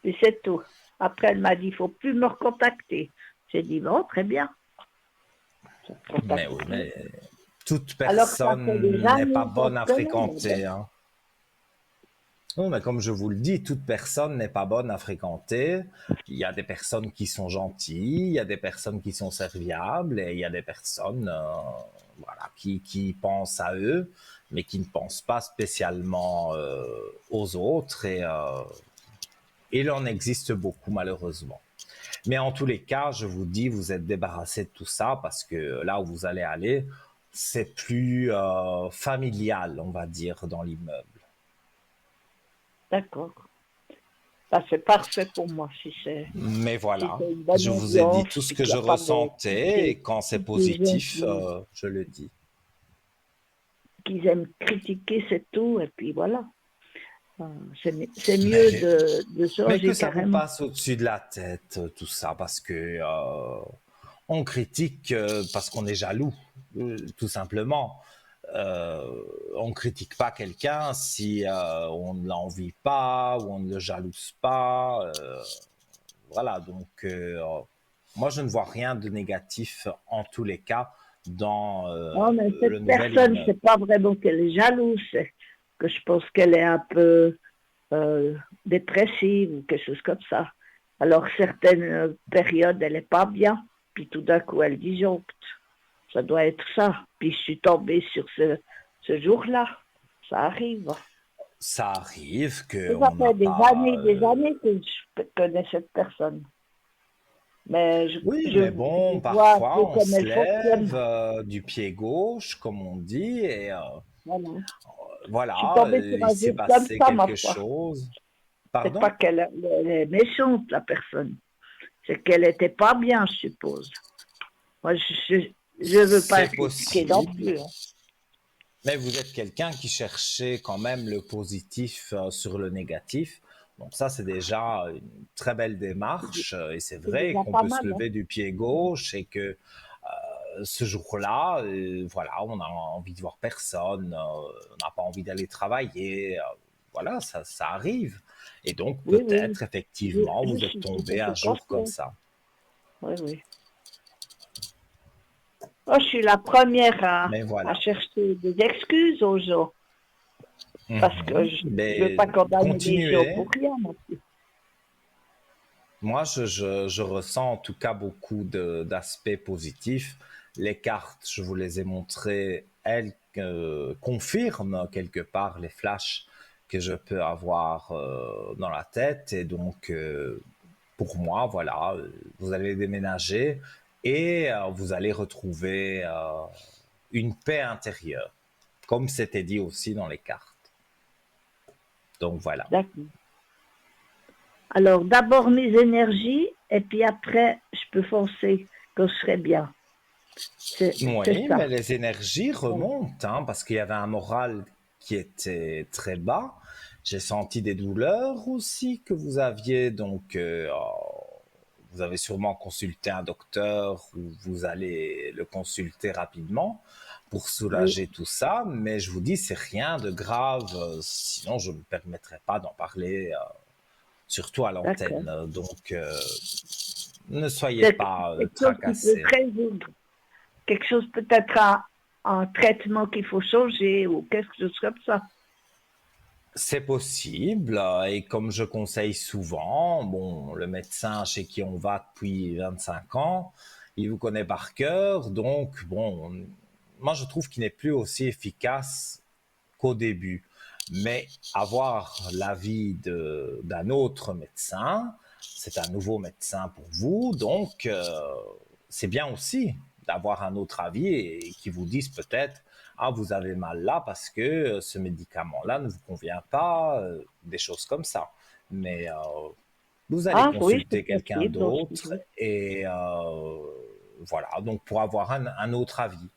et c'est tout. Après, elle m'a dit, il faut plus me recontacter. J'ai dit, bon, très bien, je ne Mais contacte oui, plus. mais toute Alors, ça fait des personne n'est pas années qu'on bonne se à connaît. fréquenter, hein. Non, mais comme je vous le dis, toute personne n'est pas bonne à fréquenter. Il y a des personnes qui sont gentilles, il y a des personnes qui sont serviables, et il y a des personnes voilà, qui pensent à eux, mais qui ne pensent pas spécialement aux autres. Et il en existe beaucoup, malheureusement. Mais en tous les cas, je vous dis, vous êtes débarrassé de tout ça parce que là où vous allez aller, c'est plus familial, on va dire, dans l'immeuble. D'accord. Ça, c'est parfait pour moi, Mais si voilà, c'est une bonne je vous ai dit ambiance, tout ce puis que qu'il n'y je a pas de ressentais et quand c'est des gens positif, je le dis. qui aiment critiquer, c'est tout, et puis voilà. C'est mieux Mais, de mais que changer ça vous carrément. passe au-dessus de la tête, tout ça, parce que on critique parce qu'on est jaloux, tout simplement. On ne critique pas quelqu'un si on ne l'envie pas ou on ne le jalouse pas. Voilà, donc moi je ne vois rien de négatif en tous les cas dans Non, mais le cette nouvel personne, immeuble. c'est pas vraiment qu'elle est jalouse, c'est que je pense qu'elle est un peu dépressive ou quelque chose comme ça. Alors, certaines périodes, elle n'est pas bien, puis tout d'un coup, elle disjoncte. Ça doit être ça. Puis je suis tombée sur ce jour-là. Ça arrive. Ça arrive Ça qu'on n'a fait pas. des années que je connais cette personne. Mais Oui, mais je bon, vois un parfois peu on comme se elle fonctionne. lève du pied gauche, comme on dit, et Voilà. Je suis voilà, tombée sur il un s'est jour comme passé ça, ma quelque foi. chose. C'est pas Pardon? elle est méchante, la personne. C'est qu'elle était pas bien, je suppose. Moi, je veux pas C'est critiquer non possible. plus, hein. Mais vous êtes quelqu'un qui cherchait quand même le positif sur le négatif. Donc ça, c'est déjà une très belle démarche. Et c'est C'est vrai déjà qu'on pas peut se mal, hein. lever du pied gauche et que ce jour-là, voilà, on a envie de voir personne, on n'a pas envie d'aller travailler. Voilà, ça arrive. Et donc Oui, oui. peut-être effectivement, Je vous êtes suis tout à tombé un fait jour comme consciente. ça. Oui, oui. Moi, je suis la première Mais à voilà. chercher des excuses aux gens. Parce que Mhm. je ne veux Mais pas condamner les gens continuez. pour rien non plus. Moi, je ressens en tout cas beaucoup d'aspects positifs. Les cartes, je vous les ai montrées, elles confirment quelque part les flashs que je peux avoir dans la tête. Et donc, pour moi, voilà, vous allez déménager et vous allez retrouver une paix intérieure, comme c'était dit aussi dans les cartes. Donc voilà. D'accord. Alors, d'abord mes énergies, et puis après, je peux foncer quand je serai bien. C'est Oui, mais ça. les énergies Voilà. remontent, hein, parce qu'il y avait un moral qui était très bas. J'ai senti des douleurs aussi que vous aviez, donc vous avez sûrement consulté un docteur ou vous allez le consulter rapidement pour Oui, soulager tout ça. Mais je vous dis, c'est rien de grave, sinon je ne me permettrais pas d'en parler, surtout à d'accord. l'antenne. Donc ne soyez C'est pas quelque chose qui peut tracassés. se résoudre. Quelque chose peut-être un traitement qu'il faut changer ou quelque chose comme ça. C'est possible, et comme je conseille souvent, bon, le médecin chez qui on va depuis 25 ans, il vous connaît par cœur, donc bon, moi je trouve qu'il n'est plus aussi efficace qu'au début. Mais avoir l'avis d'un autre médecin, c'est un nouveau médecin pour vous, donc c'est bien aussi d'avoir un autre avis et qui vous dise peut-être ah vous avez mal là parce que ce médicament-là ne vous convient pas, des choses comme ça. Mais vous allez Ah oui, c'est consulter quelqu'un possible aussi, d'autre oui. et voilà, donc pour avoir un autre avis.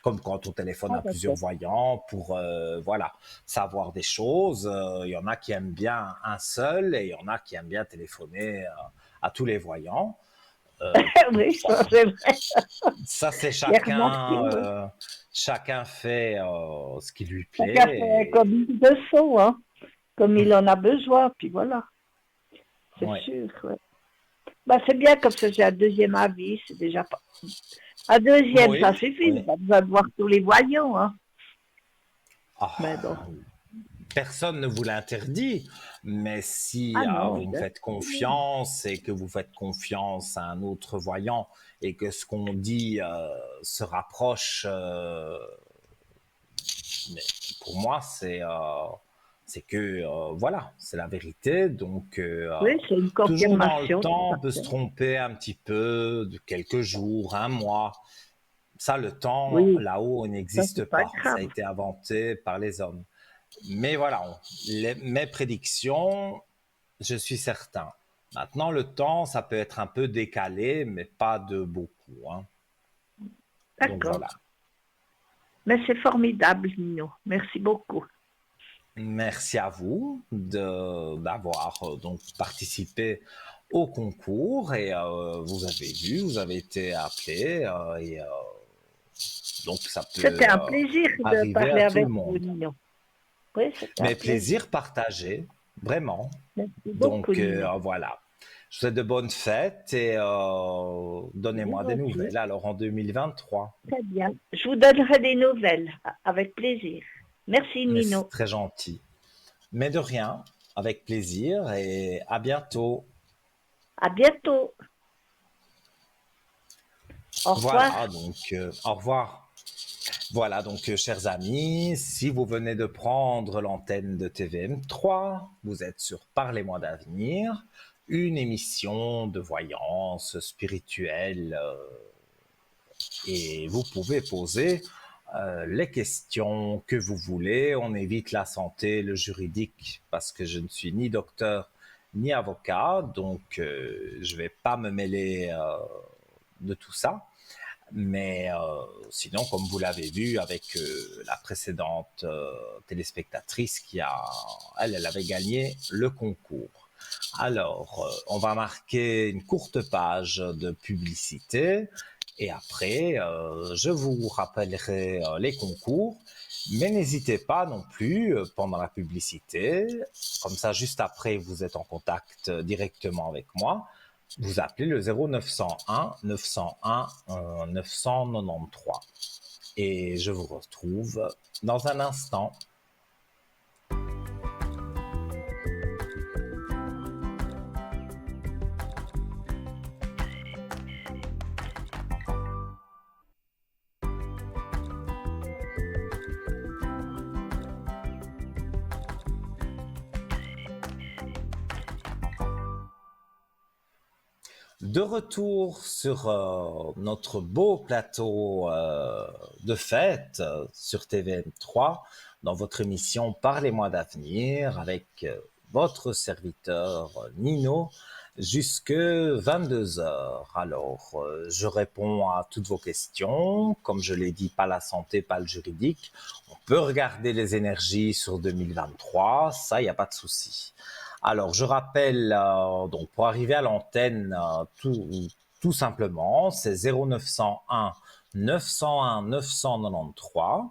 Comme quand on téléphone Ah à plusieurs d'accord. voyants pour voilà, savoir des choses. Il y en a qui aiment bien un seul et il y en a qui aiment bien téléphoner à tous les voyants. Pour Oui, savoir. c'est vrai. Ça, c'est J'ai remarqué, chacun, oui. chacun fait ce qui lui Chacun fait plaît. comme il le sent, hein, comme il en a besoin, puis voilà, c'est Ouais. sûr. Ouais. Bah, c'est bien comme ça, j'ai un deuxième avis, c'est déjà pas. Un deuxième, ça Oui, suffit, oui. pas besoin de voir tous les voyants, hein. Mais bon. Ah, personne ne vous l'interdit, mais si Ah non, vous me faites confiance et que vous faites confiance à un autre voyant et que ce qu'on dit se rapproche, mais pour moi c'est que voilà, c'est la vérité. Donc oui, c'est une toujours dans le confirmation, tout temps, à on peut se fait. tromper un petit peu de quelques jours, un mois. Ça, le temps Oui, là-haut ça, n'existe c'est pas pas. Ça a grave. été inventé par les hommes. Mais voilà, mes prédictions, je suis certain. Maintenant, le temps, ça peut être un peu décalé, mais pas de beaucoup, hein. Donc D'accord. voilà. Mais c'est formidable, Nino. Merci beaucoup. Merci à vous d'avoir donc participé au concours et vous avez vu, vous avez été appelé et donc ça peut C'était un plaisir de arriver à parler tout le avec vous, monde. Nino. Oui, c'était un Mais plaisir. plaisir partagé, vraiment. Merci beaucoup, Donc Nino. voilà. Je vous souhaite de bonnes fêtes et Oui, donnez-moi moi des aussi. nouvelles alors en 2023. Très bien. Je vous donnerai des nouvelles avec plaisir. Merci, Mais c'est Nino. très gentil. Mais de rien, avec plaisir et à bientôt. À bientôt. Au revoir. Voilà, donc au revoir. Voilà, donc chers amis, si vous venez de prendre l'antenne de TVM3, vous êtes sur Parlez-moi d'avenir, une émission de voyance spirituelle et vous pouvez poser les questions que vous voulez. On évite la santé, le juridique, parce que je ne suis ni docteur ni avocat, donc je ne vais pas me mêler de tout ça. Mais sinon, comme vous l'avez vu avec la précédente téléspectatrice elle avait gagné le concours. Alors, on va marquer une courte page de publicité et après, je vous rappellerai les concours. Mais n'hésitez pas non plus pendant la publicité, comme ça juste après vous êtes en contact directement avec moi, vous appelez le 0901 901 993 et je vous retrouve dans un instant. De retour sur notre beau plateau de fête sur TVM3 dans votre émission Parlez-moi d'avenir avec votre serviteur Nino jusque 22 heures. Alors, je réponds à toutes vos questions. Comme je l'ai dit, pas la santé, pas le juridique. On peut regarder les énergies sur 2023, ça, il n'y a pas de souci. Alors, je rappelle, donc pour arriver à l'antenne, tout simplement, c'est 0901 901 993.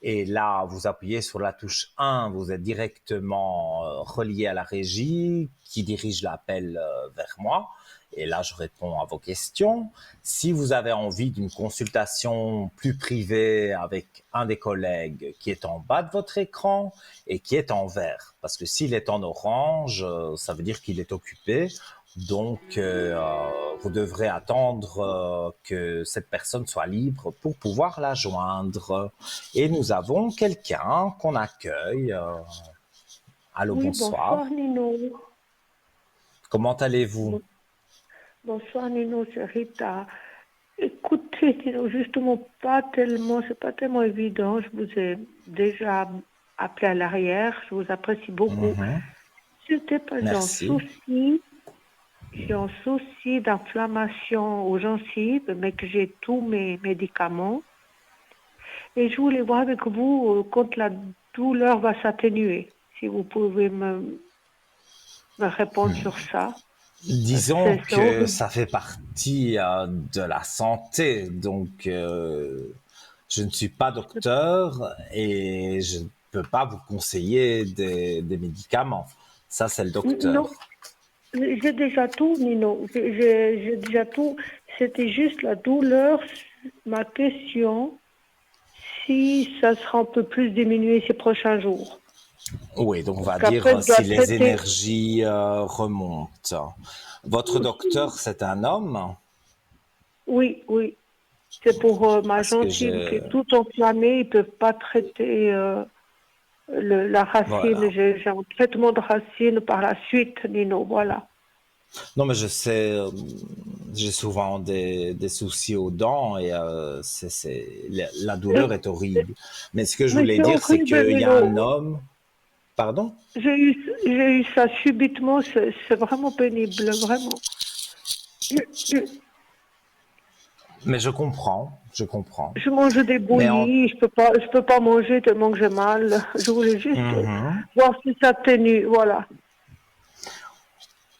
Et là, vous appuyez sur la touche 1, vous êtes directement relié à la régie qui dirige l'appel vers moi. Et là, je réponds à vos questions. Si vous avez envie d'une consultation plus privée avec un des collègues qui est en bas de votre écran et qui est en vert, parce que s'il est en orange, ça veut dire qu'il est occupé. Donc, vous devrez attendre que cette personne soit libre pour pouvoir la joindre. Et nous avons quelqu'un qu'on accueille. Allô, Oui, bonsoir. bonsoir, Nino. Comment allez-vous? Bon- Bonsoir Nino, c'est Rita. Écoutez Nino, justement c'est pas tellement évident. Je vous ai déjà appelé à l'arrière. Je vous apprécie beaucoup. Mhm. C'était pas Merci. j'ai un souci d'inflammation aux gencives, mais que j'ai tous mes médicaments. Et je voulais voir avec vous quand la douleur va s'atténuer. Si vous pouvez me répondre sur ça. Parce que Disons c'est que horrible. ça fait partie de la santé, donc je ne suis pas docteur et je ne peux pas vous conseiller des médicaments. Ça, c'est le Non, docteur. j'ai déjà tout, Nino. J'ai déjà tout. C'était juste la douleur. Ma question, si ça sera un peu plus diminué ces prochains jours. Oui, donc on Parce va qu'après, dire je dois si les traiter. énergies remontent. Votre docteur, c'est un homme? Oui, oui. C'est pour ma Parce que gencive qui je... est toute enflammée. Ils ne peuvent pas traiter la racine. Voilà. J'ai un traitement de racine par la suite, Nino. Voilà. Non, mais je sais, j'ai souvent des soucis aux dents et la Euh, douleur est horrible. Mais ce que je Mais voulais c'est dire, c'est horrible, qu'il y a un Nino. homme, pardon? J'ai eu ça subitement. C'est vraiment pénible, vraiment. Mais je comprends, je comprends. Je mange des Mais en, bouillies, je peux pas manger tellement que j'ai mal. Je voulais juste Mhm. voir si ça atténue, voilà.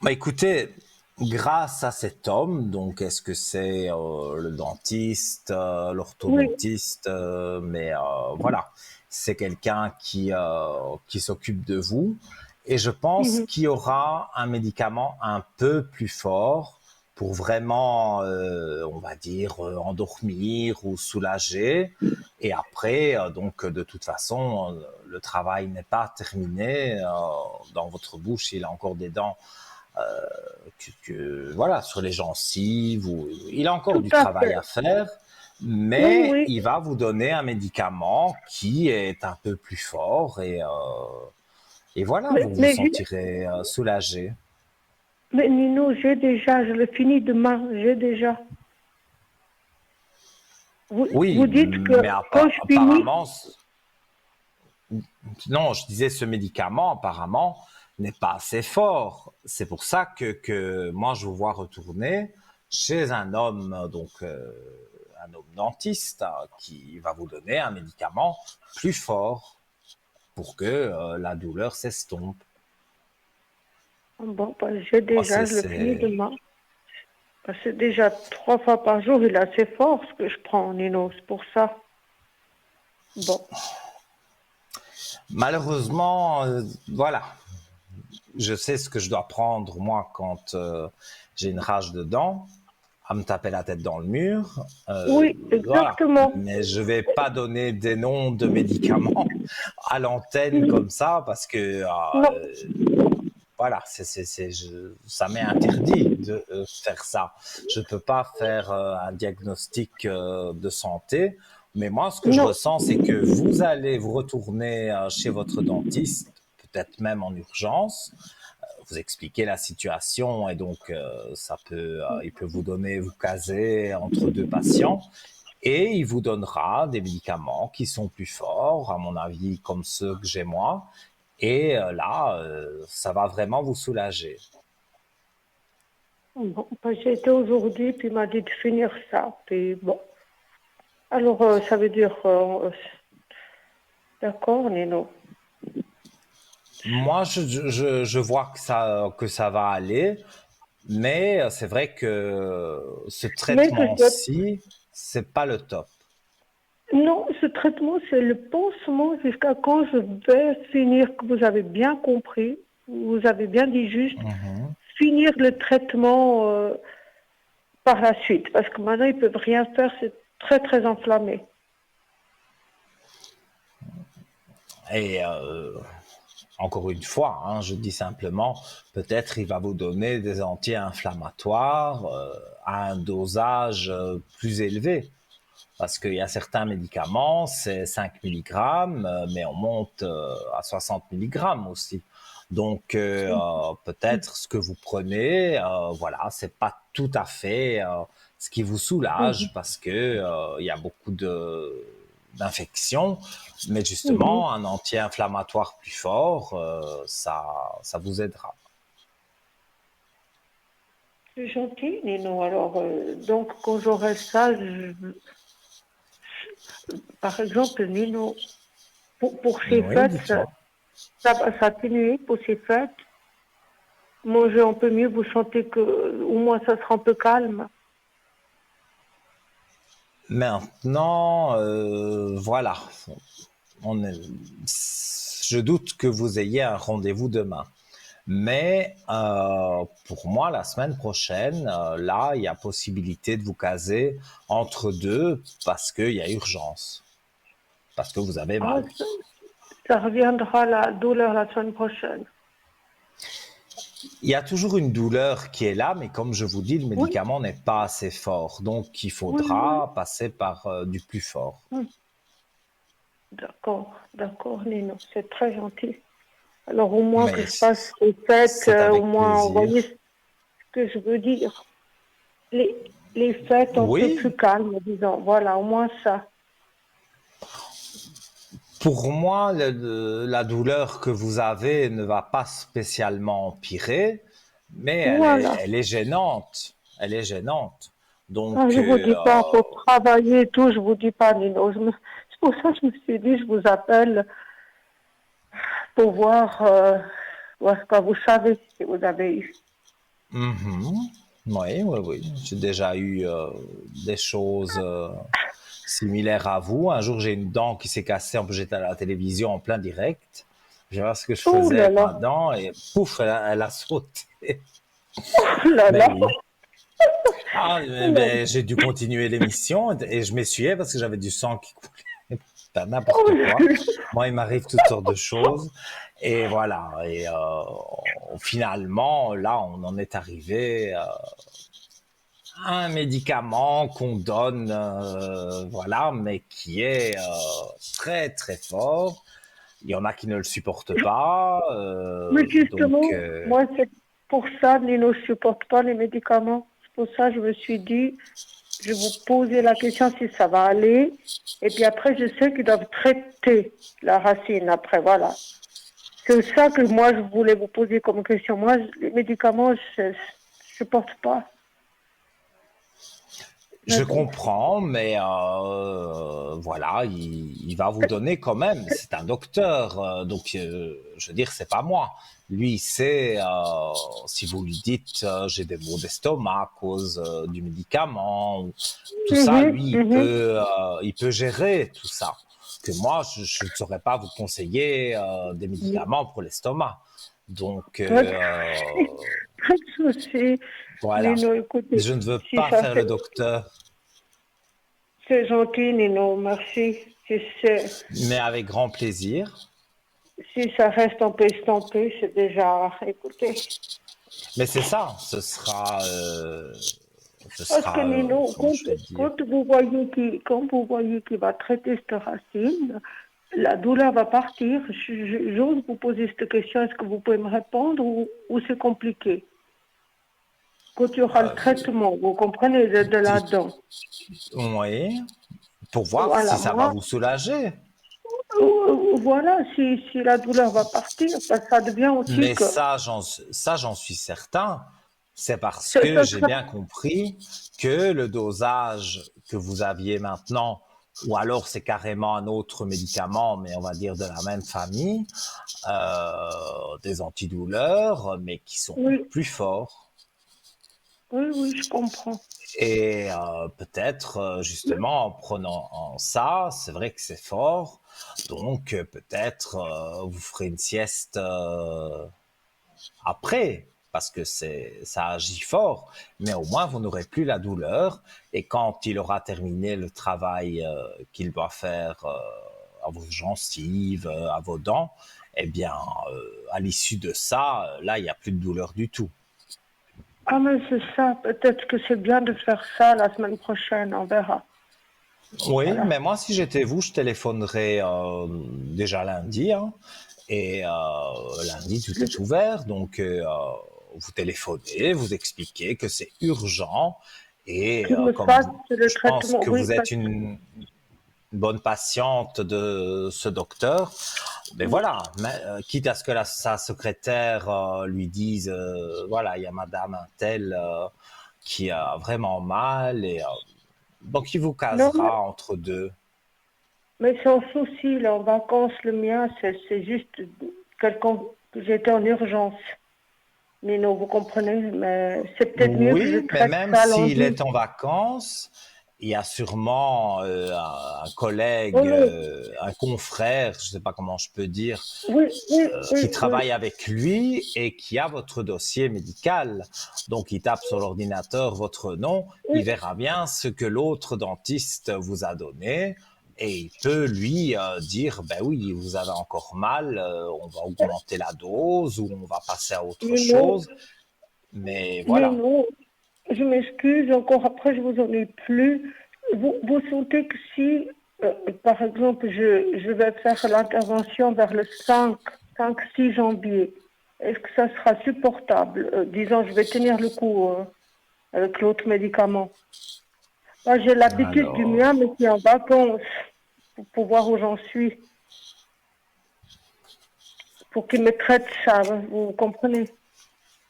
Bah, écoutez, grâce à cet homme, donc est-ce que c'est le dentiste, Oui. l'orthodontiste, mais voilà, c'est quelqu'un qui s'occupe de vous. Et je pense Mhm. qu'il y aura un médicament un peu plus fort pour vraiment, on va dire, endormir ou soulager. Et après, donc de toute façon, le travail n'est pas terminé. Dans votre bouche, il a encore des dents voilà, sur les gencives. Il a encore Tout du à travail à fait. faire, Oui, mais oui. il va vous donner un médicament qui est un peu plus fort et voilà, vous vous Mais, sentirez soulagé. mais Nino, je le finis demain, j'ai déjà. Vous Oui, dites que mais quand je finis, apparemment, non, je disais ce médicament apparemment n'est pas assez fort. C'est pour ça que moi je vous vois retourner chez un homme, donc un homme dentiste qui va vous donner un médicament plus fort pour que la douleur s'estompe. bon, bah, Moi, je le finis demain. Parce que déjà 3 fois par jour, il est assez fort ce que je prends, Nino, c'est pour ça. Bon. malheureusement, voilà, je sais ce que je dois prendre moi quand j'ai une rage de dents, à me taper la tête dans le mur. Oui, Voilà. exactement. Mais je vais pas donner des noms de médicaments à l'antenne comme ça parce que Non, voilà, ça m'est interdit de faire ça. Je peux pas faire un diagnostic de santé. Mais moi, ce que je non. ressens, c'est que vous allez vous retourner chez votre dentiste, peut-être même en urgence, vous expliquer la situation et donc il peut vous donner, vous caser entre deux patients et il vous donnera des médicaments qui sont plus forts, à mon avis, comme ceux que j'ai moi. Et là, ça va vraiment vous soulager. Bon, bah, j'ai été aujourd'hui, puis il m'a dit de finir ça. Puis bon. Alors, ça veut dire, d'accord, Nino. Moi, je vois que ça va aller, mais c'est vrai que ce Mais que je dois... traitement-ci, c'est pas le top. Non, ce traitement, c'est le pansement jusqu'à quand je vais finir, que vous avez bien compris, vous avez bien dit juste, Mhm. finir le traitement par la suite. Parce que maintenant, ils ne peuvent rien faire, c'est très, très enflammé. Et encore une fois, hein, je dis simplement, peut-être il va vous donner des anti-inflammatoires à un dosage plus élevé. Parce qu'il y a certains médicaments, c'est 5 mg, mais on monte à 60 mg aussi. Donc, peut-être ce que vous prenez, voilà, c'est pas tout à fait ce qui vous soulage Mhm, parce que il y a beaucoup d'infections, mais mhm. justement, un anti-inflammatoire plus fort, ça vous aidera. C'est gentil, Nino. Alors, donc, quand j'aurai ça, par exemple, Nino, pour ces Oui, fêtes, dites-moi. ça va s'atténuer pour ces fêtes. Manger un peu mieux, vous sentez que au moins ça sera un peu calme. Maintenant, voilà. Je doute que vous ayez un rendez-vous demain. Mais pour moi, la semaine prochaine, là, il y a possibilité de vous caser entre deux parce qu'il y a urgence, parce que vous avez Ah, mal. ça reviendra la douleur la semaine prochaine. Il y a toujours une douleur qui est là, mais comme je vous dis, le Oui, médicament n'est pas assez fort. Donc, il oui, oui. faudra passer par du plus fort. Oui. D'accord, Nino, c'est très gentil. Alors au moins que Mais je passe les fêtes, c'est au avec moins vous plaisir. voyez ce que je veux dire. Les, les fêtes un peu Oui, plus calmes, disons. Voilà, au moins ça. pour moi, la douleur que vous avez ne va pas spécialement empirer, mais Voilà. elle est gênante. Elle est gênante. Ah, Donc, je vous dis pas, pour travailler et tout, je vous dis pas, Nino. C'est pour ça que je me suis dit, je vous appelle pour voir ce que vous savez, si vous avez eu. mhm, oui, oui, oui. J'ai déjà eu des choses similaires à vous. Un jour, j'ai une dent qui s'est cassée. En plus, j'étais à la télévision en plein direct. Je vais voir ce que je Oh faisais là avec ma là, dent et pouf, elle a sauté. oh là Mais là, oui. Ah, oh là là. ben, j'ai dû continuer l'émission et je m'essuyais parce que j'avais du sang qui coulait. Pas Oh n'importe quoi. là là. Moi, il m'arrive toutes sortes de choses. Et voilà. Et finalement, là, on en est arrivé à un médicament qu'on donne, voilà, mais qui est très, très fort. Il y en a qui ne le supportent pas. Mais Donc, justement, moi, c'est pour ça, Nino ne supporte pas les médicaments. C'est pour ça que je me suis dit, je vais vous poser la question si ça va aller. Et puis après, je sais qu'ils doivent traiter la racine après, voilà. C'est ça que moi, je voulais vous poser comme question. Moi, les médicaments, je ne supporte pas. Mais je bon. comprends, mais voilà, il va vous donner quand même. C'est un docteur, donc je veux dire, c'est pas moi. Lui, il sait si vous lui dites j'ai des maux d'estomac à cause du médicament, tout ça, Mhm, lui, mhm. il peut gérer tout ça. Que moi, je ne saurais pas vous conseiller des médicaments pour l'estomac. Donc Pas de souci. Pas de souci. voilà, Nino, écoutez, je ne veux si pas ça faire le fait, docteur, c'est gentil, Nino, merci. Si c'est mais avec grand plaisir. Si ça reste un peu estampé, c'est déjà, écoutez. Mais c'est ça, Parce que Nino, comment je vais dire, quand vous voyez qu'il va traiter cette racine, la douleur va partir. J'ose vous poser cette question, est-ce que vous pouvez me répondre ou c'est compliqué? Quand il y aura le traitement, vous comprenez, de la dent. oui, pour voir si Voilà, ça va moi, vous soulager. voilà, si la douleur va partir, ça devient aussi Mais que ça, j'en suis certain. C'est parce ça que j'ai sera. bien compris que le dosage que vous aviez maintenant, ou alors c'est carrément un autre médicament, mais on va dire de la même famille, des antidouleurs, mais qui sont Oui, plus forts. oui, je comprends. Et peut-être justement en prenant ça, c'est vrai que c'est fort, donc peut-être vous ferez une sieste après, parce que ça agit fort, mais au moins vous n'aurez plus la douleur, et quand il aura terminé le travail qu'il doit faire à vos gencives, à vos dents, eh bien à l'issue de ça, là il n'y a plus de douleur du tout. Ah, mais c'est ça. Peut-être que c'est bien de faire ça la semaine prochaine. On verra. Oui, Voilà. mais moi, si j'étais vous, je téléphonerais déjà lundi, hein, Et lundi, tout est ouvert. Donc, vous téléphonez, vous expliquez que c'est urgent. Et Qu'il me comme fasse le je pense traitement. que Oui, vous êtes parce une bonne patiente de ce docteur, mais que voilà, quitte à ce que sa secrétaire lui dise, voilà, il y a madame un tel qui a vraiment mal, et donc il vous non, casera entre deux. mais sans souci, là, en vacances, le mien, c'est juste quelqu'un que j'étais en urgence. Mais non, vous comprenez, mais c'est peut-être mieux que je Oui, mais traite même ça s'il lundi. est en vacances, il y a sûrement un Oh collègue, non, un confrère, je ne sais pas comment je peux dire, oui, oui, qui oui, oui. travaille avec lui et qui a votre dossier médical. Donc, il tape sur l'ordinateur votre nom, il Oui, verra bien ce que l'autre dentiste vous a donné et il peut lui dire, ben oui, vous avez encore mal, on va augmenter la dose ou on va passer à autre mais non, chose. Mais mais voilà. non, je m'excuse, encore après, je vous en ai plus. Vous sentez que si, par exemple, je vais faire l'intervention vers le 5-6 janvier, est-ce que ça sera supportable? Disons, je vais tenir le coup avec l'autre médicament. Moi, j'ai l'habitude du Alors, mien, mais qui est en vacances, pour voir où j'en suis, pour qu'il me traite ça, hein, vous comprenez?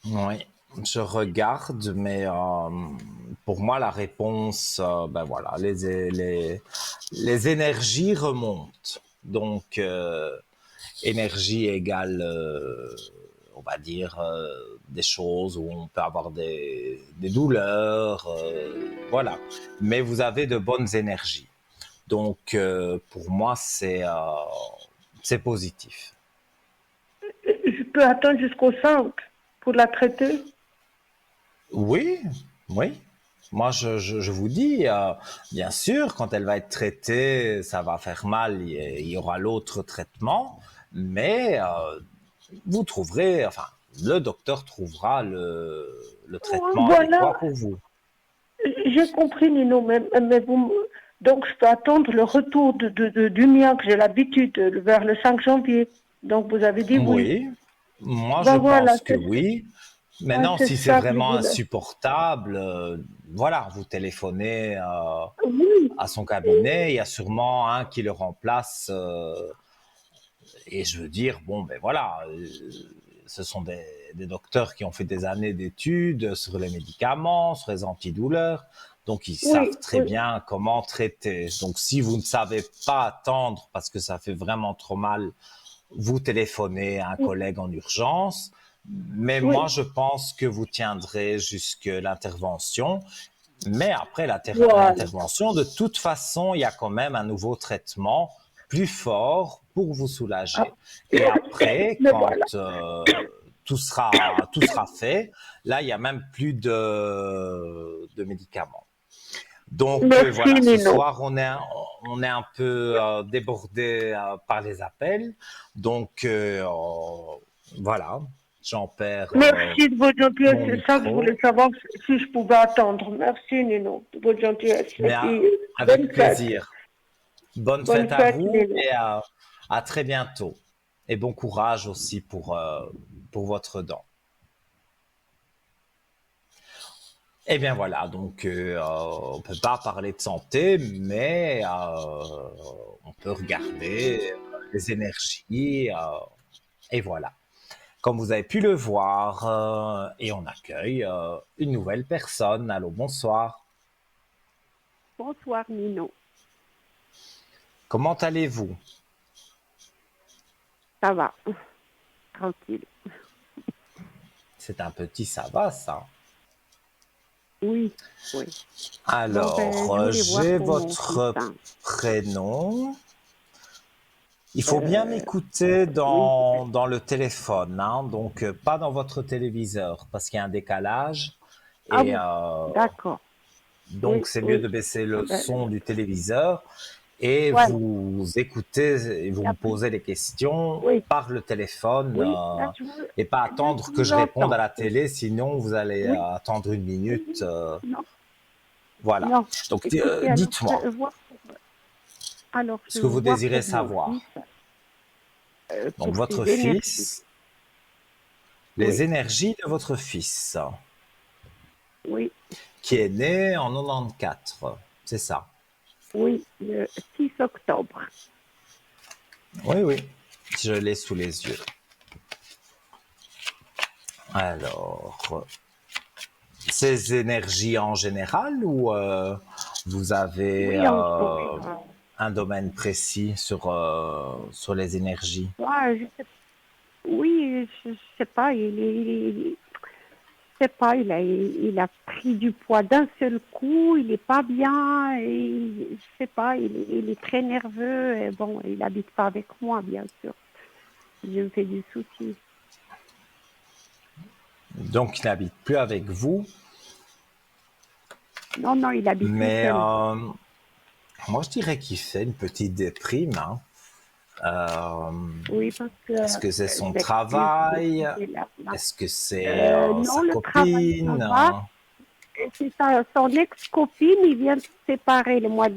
oui, je regarde, mais pour moi, la réponse, ben voilà, les énergies remontent. Donc, énergie égale, on va dire, des choses où on peut avoir des douleurs, voilà. Mais vous avez de bonnes énergies. Donc, pour moi, c'est positif. Je peux attendre jusqu'au 5 pour la traiter? Oui, oui. Moi, je vous dis, bien sûr, quand elle va être traitée, ça va faire mal, il y aura l'autre traitement, mais vous trouverez, enfin, le docteur trouvera le traitement adéquat Voilà, pour vous. j'ai compris, Nino, mais donc je peux attendre le retour du mien, que j'ai l'habitude, vers le 5 janvier. Donc vous avez dit oui. Oui, moi, je Ben voilà, pense que oui. Maintenant, c'est si c'est ça que je vraiment voulais. insupportable, voilà, vous téléphonez Oui, à son cabinet, il y a sûrement un qui le remplace. Et je veux dire, bon, ben voilà, ce sont des docteurs qui ont fait des années d'études sur les médicaments, sur les antidouleurs, donc ils savent oui, très oui, bien comment traiter. Donc si vous ne savez pas attendre parce que ça fait vraiment trop mal, vous téléphonez à un oui, collègue en urgence. Mais moi, oui. je pense que vous tiendrez jusque l'intervention. Mais après Voilà. l'intervention, de toute façon, il y a quand même un nouveau traitement plus fort pour vous soulager. Ah. Et après, Mais voilà. quand tout sera fait, là, il y a même plus de médicaments. Donc Merci, voilà, ce Nino. soir, on est un peu débordé par les appels. Donc voilà, j'en perds Merci de votre gentillesse. mon C'est ça que je voulais micro. savoir si je pouvais attendre. Merci, Nino, de votre gentillesse. Et Mais puis, bonne avec fête. plaisir. Bonne Bonne fête à fête, vous Nino. et à très bientôt. Et bon courage aussi pour votre dent. Eh bien voilà, donc on peut pas parler de santé, mais on peut regarder les énergies et voilà. Comme vous avez pu le voir, et on accueille une nouvelle personne. Allô, bonsoir. Bonsoir Nino, Comment allez-vous? ça va, tranquille. C'est un petit ça va, ça. Oui, oui. Bon, ben, Alors, je voulais voir j'ai pour mon fils, votre hein. prénom. Il faut bien Euh, m'écouter oui, dans le téléphone, hein, donc pas dans votre téléviseur, parce qu'il y a un décalage. ah Et bon, d'accord. donc, Oui, c'est mieux oui. de baisser Ah le ben, son du téléviseur et voilà. vous écoutez et vous Y a me plus- posez les questions Oui, par le téléphone oui. et pas Là, attendre je que vous je réponde à entends. la télé, sinon vous allez Oui, attendre une oui, minute. oui. Non, Voilà. non. Donc, Écoutez, alors, je dites-moi vais voir. Alors, je ce que veux vous voir désirez pour mon fils. savoir. Donc, pour votre ses énergies. fils, les Oui, énergies de votre fils, oui, qui est né en 94, c'est ça? oui, le 6 octobre. Oui, oui, je l'ai sous les yeux. Alors, ces énergies en général ou vous avez Oui, oui, un domaine précis sur les énergies? ouais, oui, je sais pas, je sais pas, il a pris du poids d'un seul coup, il est pas bien, je sais pas, il est très nerveux, et bon, il habite pas avec moi, bien sûr. Je me fais du souci. Donc, il n'habite plus avec vous, Non, non, il habite tout mais seul. moi je dirais qu'il fait une petite déprime, hein. Oui, parce que Est-ce que c'est son l'excuse de travail? quitter la. Est-ce que c'est Non, sa le travail, ça copine? va. Et c'est son ex-copine, il vient de se séparer le mois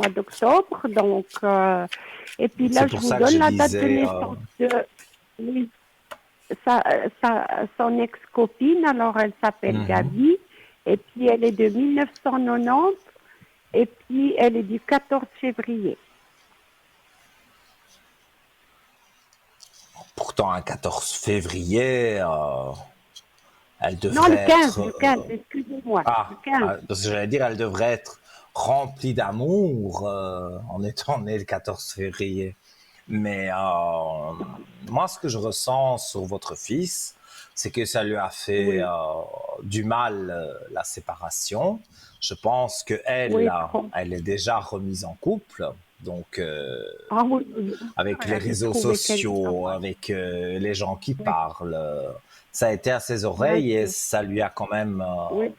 d'octobre, donc et puis C'est là, je pour vous ça que donne je la date de disais, naissance de oui, son ex-copine, alors elle s'appelle mhm. Gabi, et puis elle est de 1990, et puis elle est du 14 février. Pourtant un 14 février, elle Non, le devrait 15, être... le 15, excusez-moi, le 15. Parce que j'allais dire, elle devrait être remplie d'amour en étant née le 14 février. Mais moi, ce que je ressens sur votre fils, c'est que ça lui a fait Oui, du mal, la séparation. Je pense que elle, oui, trop. elle est déjà remise en couple. Donc, Ah oui, oui, oui, avec les j'ai réseaux trouvé quelqu'un, sociaux, ouais. avec les gens qui Oui, parlent, ça a été à ses bien oreilles et sûr. ça lui a quand même Oui,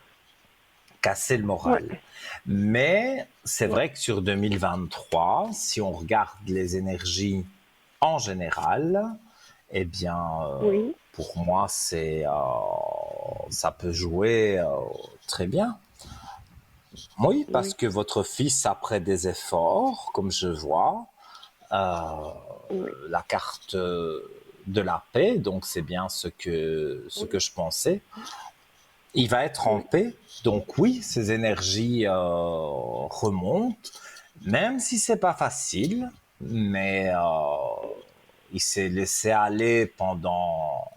cassé le oui, moral. Mais c'est oui, vrai que sur 2023, si on regarde les énergies en général, eh bien, oui, pour moi, ça peut jouer très bien. Oui, parce oui, que votre fils, après des efforts, comme je vois, euh, oui, la carte de la paix, donc c'est bien ce oui, que je pensais. Il va être en oui, paix, donc oui, ses énergies remontent, même si c'est pas facile, mais il s'est laissé aller pendant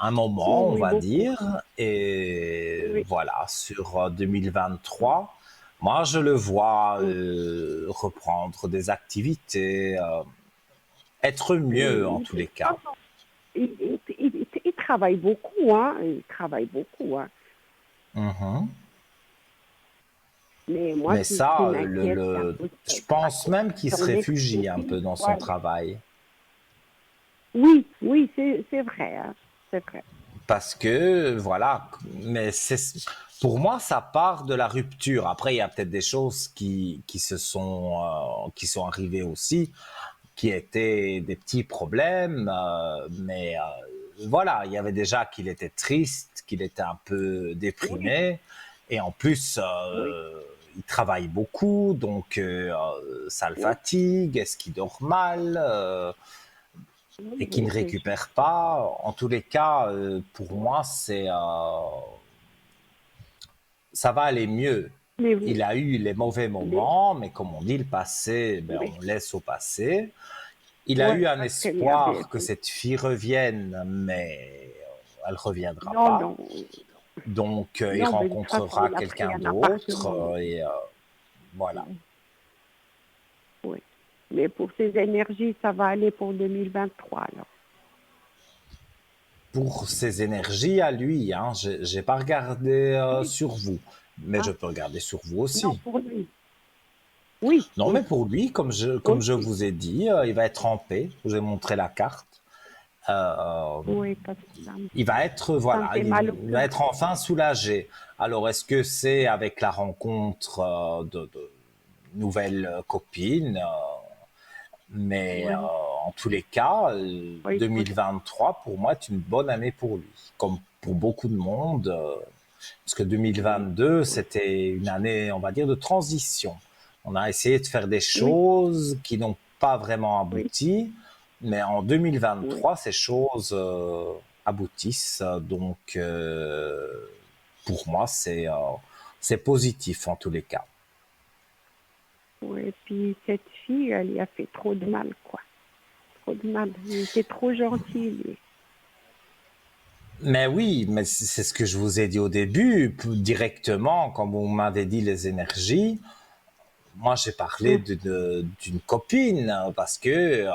un oui, moment, on oui, va beaucoup. dire, et Oui, voilà, sur 2023, moi je le vois oui, reprendre des activités, être mieux en oui. tous les Non, cas. non, il travaille beaucoup, hein, il travaille beaucoup, hein. Mhm. Mais moi, Mais ce qui ça, m'inquiète, c'est un peu je pense même qu'il se son réfugie un ex-copine, peu dans son voilà. travail. Oui, oui, c'est vrai, hein, c'est vrai. Parce que, voilà, mais pour moi, ça part de la rupture. Après, il y a peut-être des choses qui sont arrivées aussi, qui étaient des petits problèmes, mais voilà, il y avait déjà qu'il était triste, qu'il était un peu Oui, déprimé, et en plus, oui, il travaille beaucoup, donc ça le oui, fatigue, est-ce qu'il dort mal, oui, et qui oui, ne c'est juste. récupère pas. En tous les cas, pour Oui. moi, ça va aller mieux. Mais oui, Il a eu les mauvais mais, moments, mais comme on dit, le passé, ben, oui, on laisse au passé. Il a ouais, eu un ouais, très bien, bien, espoir que bien. cette fille revienne, mais elle ne reviendra Non, pas. non, Donc, il non, mais de toute façon, rencontrera il a pris quelqu'un un d'autre, appartement. et voilà. Oui. Mais pour ces énergies, ça va aller pour 2023, alors. Pour ses énergies à lui, hein, j'ai pas regardé Oui, sur vous, mais je hein? peux regarder sur vous Non, aussi. pour lui. Oui, Non, mais oui, pour lui, comme je aussi. vous ai dit, il va être en paix. Je vous ai montré la carte. Euh, Oui, parce que ça me il va être, ça me voilà, fait mal au il va cœur. être enfin soulagé. Alors, est-ce que c'est avec la rencontre de nouvelles copines, mais Oui, en tous les cas, oui, oui, 2023, pour moi, est une bonne année pour lui. Comme pour beaucoup de monde, parce que oui, 2022, oui. c'était une année, on va dire, de transition. On a essayé de faire des Oui, choses qui n'ont pas vraiment oui, abouti. Mais en Oui, 2023, ces choses aboutissent. Donc, pour moi, c'est positif en tous les cas. oui. Et puis cette fille, elle y a fait trop de mal, quoi. Trop de mal. Il était trop gentil, lui. Mais oui, mais c'est ce que je vous ai dit au début, directement, quand vous m'avez dit les énergies. Moi, j'ai parlé Hum, d'une copine parce que,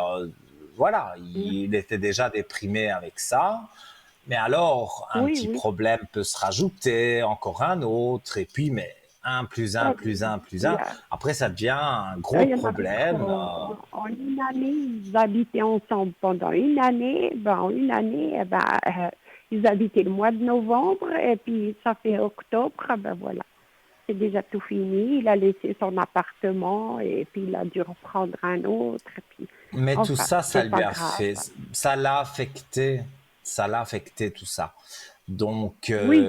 voilà, hum. il était déjà déprimé avec ça. Mais alors, un Oui, petit oui. problème peut se rajouter, encore un autre, et puis, mais un plus un Ah, plus un plus il y un. a- Après, ça devient un ah, gros il y en a d'autres. problème. En une année, ils habitaient ensemble pendant une année. Ben, en une année, ils habitaient le mois de novembre et puis ça fait octobre. Ben voilà, c'est déjà tout fini. Il a laissé son appartement et puis il a dû reprendre un autre. Et puis, Mais tout enfin, ça, ça c'est lui pas a grave. fait, ça l'a affecté tout ça. Donc, Oui, oui.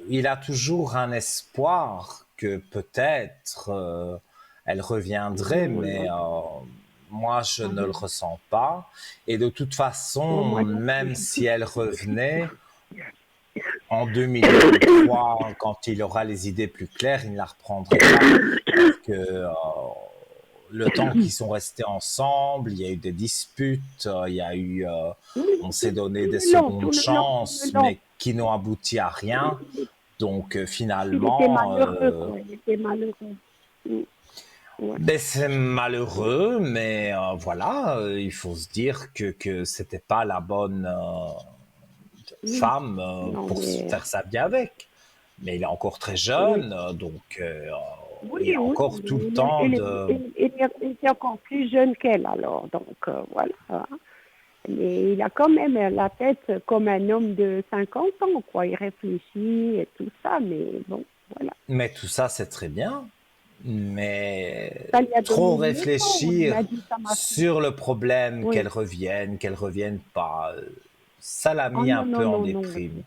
il a toujours un espoir que peut-être elle reviendrait, Non, mais non, moi, je non, ne le non. ressens pas. Et de toute Non, façon, moi non plus. même si elle revenait en 2023, quand il aura les idées plus claires, il ne la reprendrait pas. Parce que le temps qu'ils sont restés ensemble, il y a eu des disputes, il y a eu, on s'est donné des Tout secondes le long, tout le chances, long. mais qui n'ont abouti à rien. Donc Il était finalement, malheureux, quoi. Il était malheureux. Mm, ouais. ben, c'est malheureux, mais voilà, il faut se dire que c'était pas la bonne Oui. femme Non, pour se mais faire ça bien avec. Mais il est encore très oui. jeune, donc Oui, il a oui. encore tout le temps de. Il était encore plus jeune qu'elle, alors. Donc, voilà. Hein. Mais il a quand même la tête comme un homme de 50 ans, quoi. Il réfléchit et tout ça, mais bon, voilà. Mais tout ça, c'est très bien. Mais Ça lui a donné trop une leçon. Il m'a réfléchir dit, ça m'a fait. sur le problème, Oui. qu'elle revienne pas, ça l'a Oh mis un non, non, peu en non, non. déprime.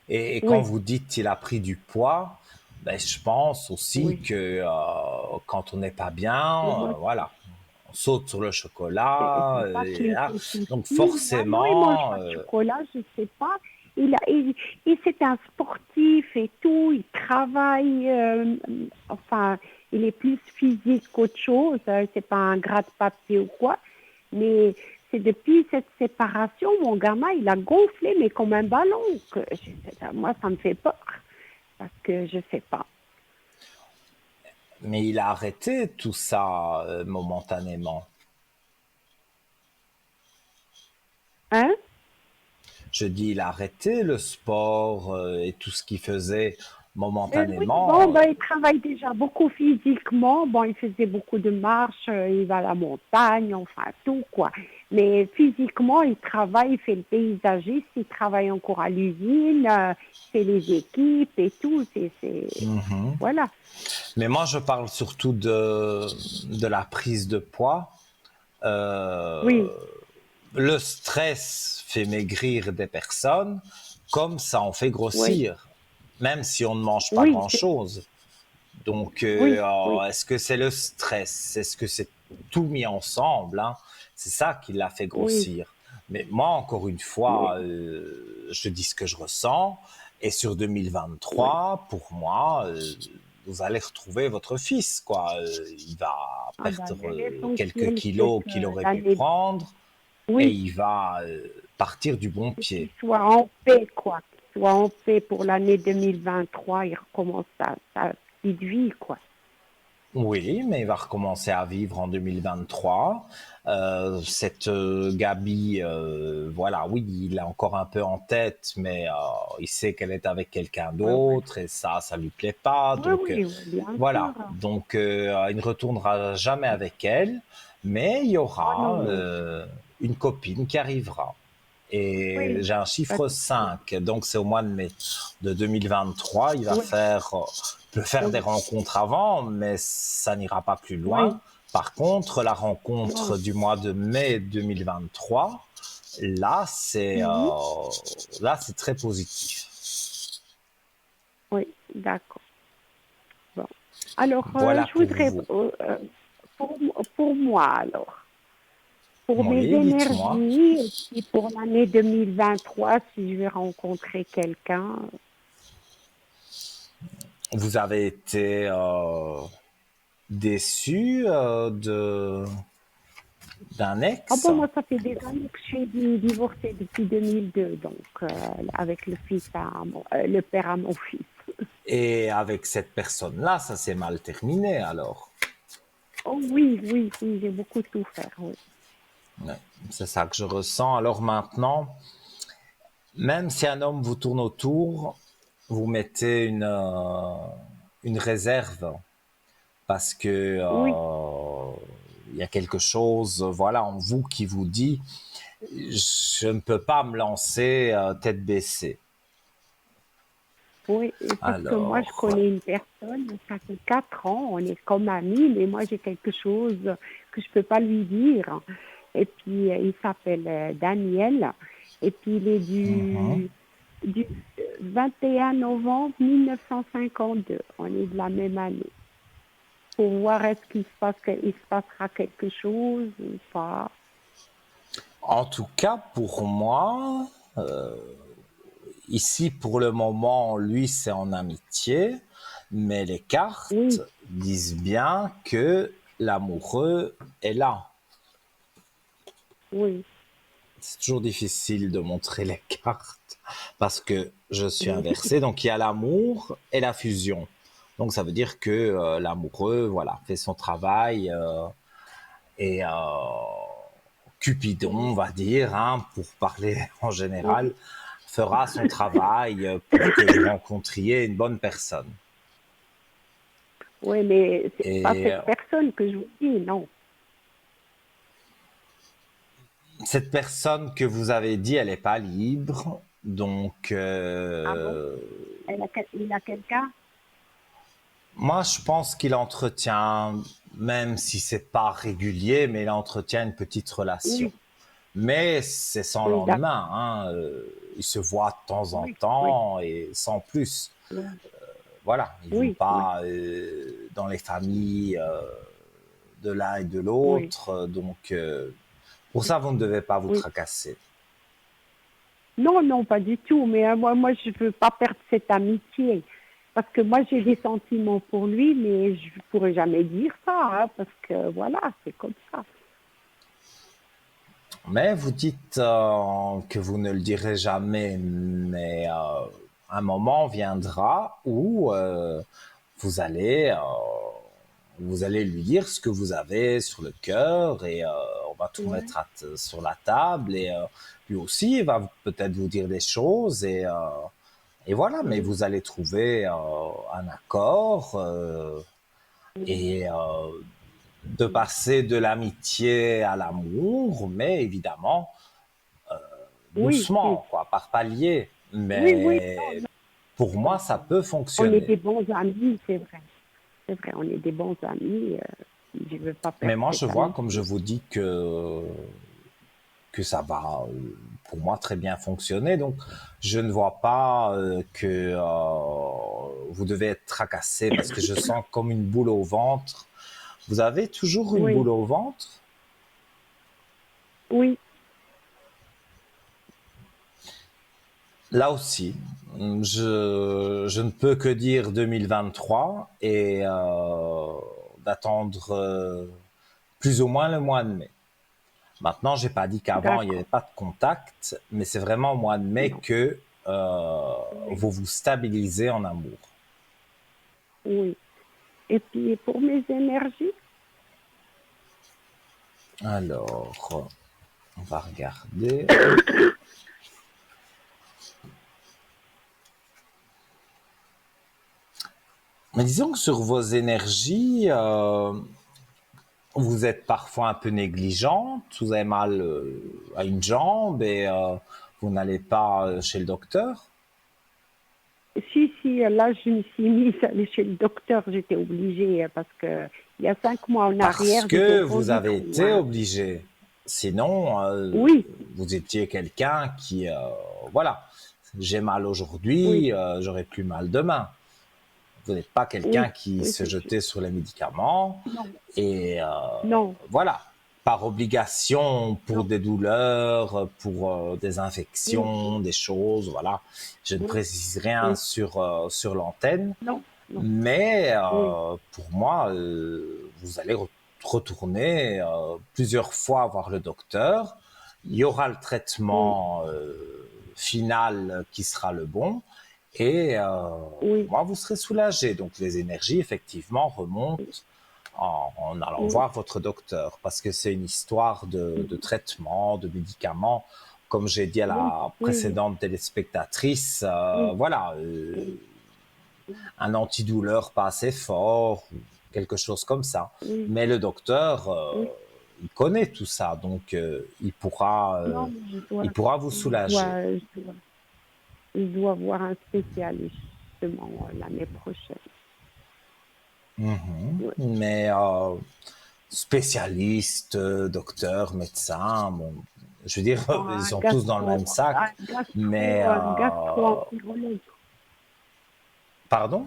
Et quand Oui, vous dites qu'il a pris du poids, ben, je pense aussi oui. que quand on n'est pas bien, Et moi, voilà, on saute sur le chocolat. c'est pas qu'il Là. était souci. Donc Non, il mange forcément, pas de chocolat, je sais pas. C'est un sportif et tout. Il travaille. Enfin, il est plus physique qu'autre chose. C'est pas un gratte-papier ou quoi. Mais c'est depuis cette séparation, mon gamin, il a gonflé, mais comme un ballon. Moi, ça me fait peur. Parce que je sais pas. mais il a arrêté tout ça momentanément. Hein? Je dis, il a arrêté le sport et tout ce qu'il faisait Oui, bon, momentanément. il travaille déjà beaucoup physiquement. Bon, il faisait beaucoup de marches, il va à la montagne, enfin tout, quoi. Mais physiquement, il travaille, il fait le paysagiste, il travaille encore à l'usine, il fait les équipes et tout. Voilà. Mais moi, je parle surtout de la prise de poids. Euh, Oui, le stress fait maigrir des personnes, comme ça en fait oui, grossir, même si on ne mange pas oui, grand-chose. Donc, oui, oui, est-ce que c'est le stress? Est-ce que c'est tout mis ensemble, hein? C'est ça qui l'a fait oui. grossir. Mais moi, encore une Mais, fois, je dis ce que je ressens. Et sur oui. 2023, pour moi, vous allez retrouver votre fils, quoi. Il va Ah ben, perdre quelques l'essentiel, c'est kilos que qu'il aurait pu l'année, prendre et oui, il va partir du bon et qu'il pied. soit en paix, quoi. Qu'il soit en paix pour l'année 2023, il recommence sa petite vie, quoi. Oui, mais il va recommencer à vivre en 2023. Cette Gabi, voilà, oui, il a encore un peu en tête, mais il sait qu'elle est avec quelqu'un Ouais, ouais. d'autre et ça lui plaît pas. Oui, Donc oui, oui, bien sûr. voilà, donc il ne retournera jamais avec elle, mais il y Oh non, aura non. une copine qui arrivera. Et Oui, j'ai un pas chiffre de souci. 5, donc c'est au mois de mai de 2023. Il va Oui, faire, peut faire des oui, rencontres avant, mais ça n'ira pas plus loin. oui. Par contre, la Non. rencontre du mois de mai 2023, là, Mhm. là, c'est très positif. Oui, d'accord. Bon. Alors, Voilà je pour voudrais, vous. pour moi, alors. pour mes Oui, dites-moi. énergies, et puis pour l'année 2023, si je vais rencontrer quelqu'un. Vous avez été déçu d'un Ah ex bon, moi, ça fait des années que je suis divorcée depuis 2002, donc avec le fils le père à mon fils. et avec cette personne-là, ça s'est mal terminé alors. Oh oui, oui, oui, j'ai beaucoup souffert, oui. Ouais, c'est ça que je ressens. Alors maintenant, même si un homme vous tourne autour, vous mettez une réserve parce que Oui, il y a quelque chose, voilà, en vous qui vous dit, je ne peux pas me lancer tête baissée. oui, et parce que moi, je Alors, connais une personne, ça fait 4 ans, on est comme amis, mais moi, j'ai quelque chose que je peux pas lui dire. Et puis, il s'appelle Daniel, et puis il est mhm. du 21 novembre 1952. On est de la même année. Pour voir est-ce qu'il se passera quelque chose ou pas. En tout cas, pour moi, ici, pour le moment, lui, c'est en amitié, mais les cartes Oui, disent bien que l'amoureux est là. oui, C'est toujours difficile de montrer les cartes parce que je suis oui, inversé. Donc, il y a l'amour et la fusion. Donc, ça veut dire que l'amoureux, voilà, fait son travail et Cupidon, on va dire, hein, pour parler en général, oui, fera son travail pour que vous rencontriez une bonne personne. oui, mais c'est pas Et cette personne que je vous dis, non. cette personne que vous avez dit, elle n'est pas libre. Donc, Ah bon? Il a quelqu'un? moi, je pense qu'il entretient, même si c'est pas régulier, mais il entretient une petite relation. Oui, Mais c'est sans oui, d'accord. lendemain, hein. Il se voit de temps en Oui, oui, temps et sans plus. oui, Voilà, ils vont oui, oui, pas dans les familles de l'un et de oui, l'autre. Donc, pour ça, vous ne devez pas vous oui. tracasser. Non, non, pas du tout. Mais moi, je veux pas perdre cette amitié. Parce que moi, j'ai des sentiments pour lui, mais je ne pourrais jamais dire ça, hein, parce que voilà, c'est comme ça. Mais vous dites que vous ne le direz jamais, mais un moment viendra où vous allez lui dire ce que vous avez sur le cœur et on va tout Ouais, mettre sur la table et lui aussi il va peut-être vous dire des choses et voilà, mais oui, vous allez trouver un accord oui, et de passer de l'amitié à l'amour, mais évidemment oui, doucement, quoi, par palier. oui, oui, Mais pour non, moi, ça peut on est fonctionner. des bons amis, c'est vrai. C'est vrai, on est des bons amis. Je ne veux pas Mais perdre moi, je cette vois, comme je amitié. vous dis, que ça va, pour moi, très bien fonctionner. Donc, je ne vois pas que vous devez être tracassé parce que je sens comme une boule au ventre. Vous avez toujours une boule Oui, au ventre? oui, Là aussi, je ne peux que dire 2023 et d'attendre plus ou moins le mois de mai. Maintenant, j'ai pas dit qu'avant il n'y avait d'accord. pas de contact, mais c'est vraiment au mois de mai Non, que oui, vous vous stabilisez en amour. oui. Et puis pour mes énergies, Alors, on va regarder. Mais disons que sur vos énergies, vous êtes parfois un peu négligente, vous avez mal à une jambe et vous n'allez pas chez le docteur. si, là, je me suis mise à aller chez le docteur, j'étais obligée, parce que il y a 5 mois en Parce arrière, j'étais que au fond vous du avez trou, été hein. obligé. Sinon, Oui, vous étiez quelqu'un qui, voilà, j'ai mal oui, aujourd'hui, j'aurai plus mal demain. Vous n'êtes pas quelqu'un oui, qui oui, se c'est sûr. jetait sur les médicaments Non, et non, voilà. par obligation pour Non. des douleurs, pour des infections, des choses, voilà. Je ne Oui. précise rien Oui. sur l'antenne, Non, non. mais Oui. pour moi, vous allez retourner plusieurs fois voir le docteur. Il y aura le Oui. traitement final qui sera le bon. Et Oui. moi, vous serez soulagé. Donc, les énergies, effectivement, remontent en allant Oui. voir votre docteur. Parce que c'est une histoire de traitement, de médicaments. Comme j'ai dit à Oui. la Oui. précédente téléspectatrice, Oui. voilà, Oui. un antidouleur pas assez fort, ou quelque chose comme ça. Oui. Mais le docteur, Oui. il connaît tout ça. Donc, Non, mais il pourra vous je soulager. dois, je dois, je dois voir un spécialiste justement l'année prochaine. Mhm. Oui. Mais spécialistes, docteurs, médecins, bon, je veux dire, ils Un sont tous dans le même sac, mais gastro-entérologue. pardon?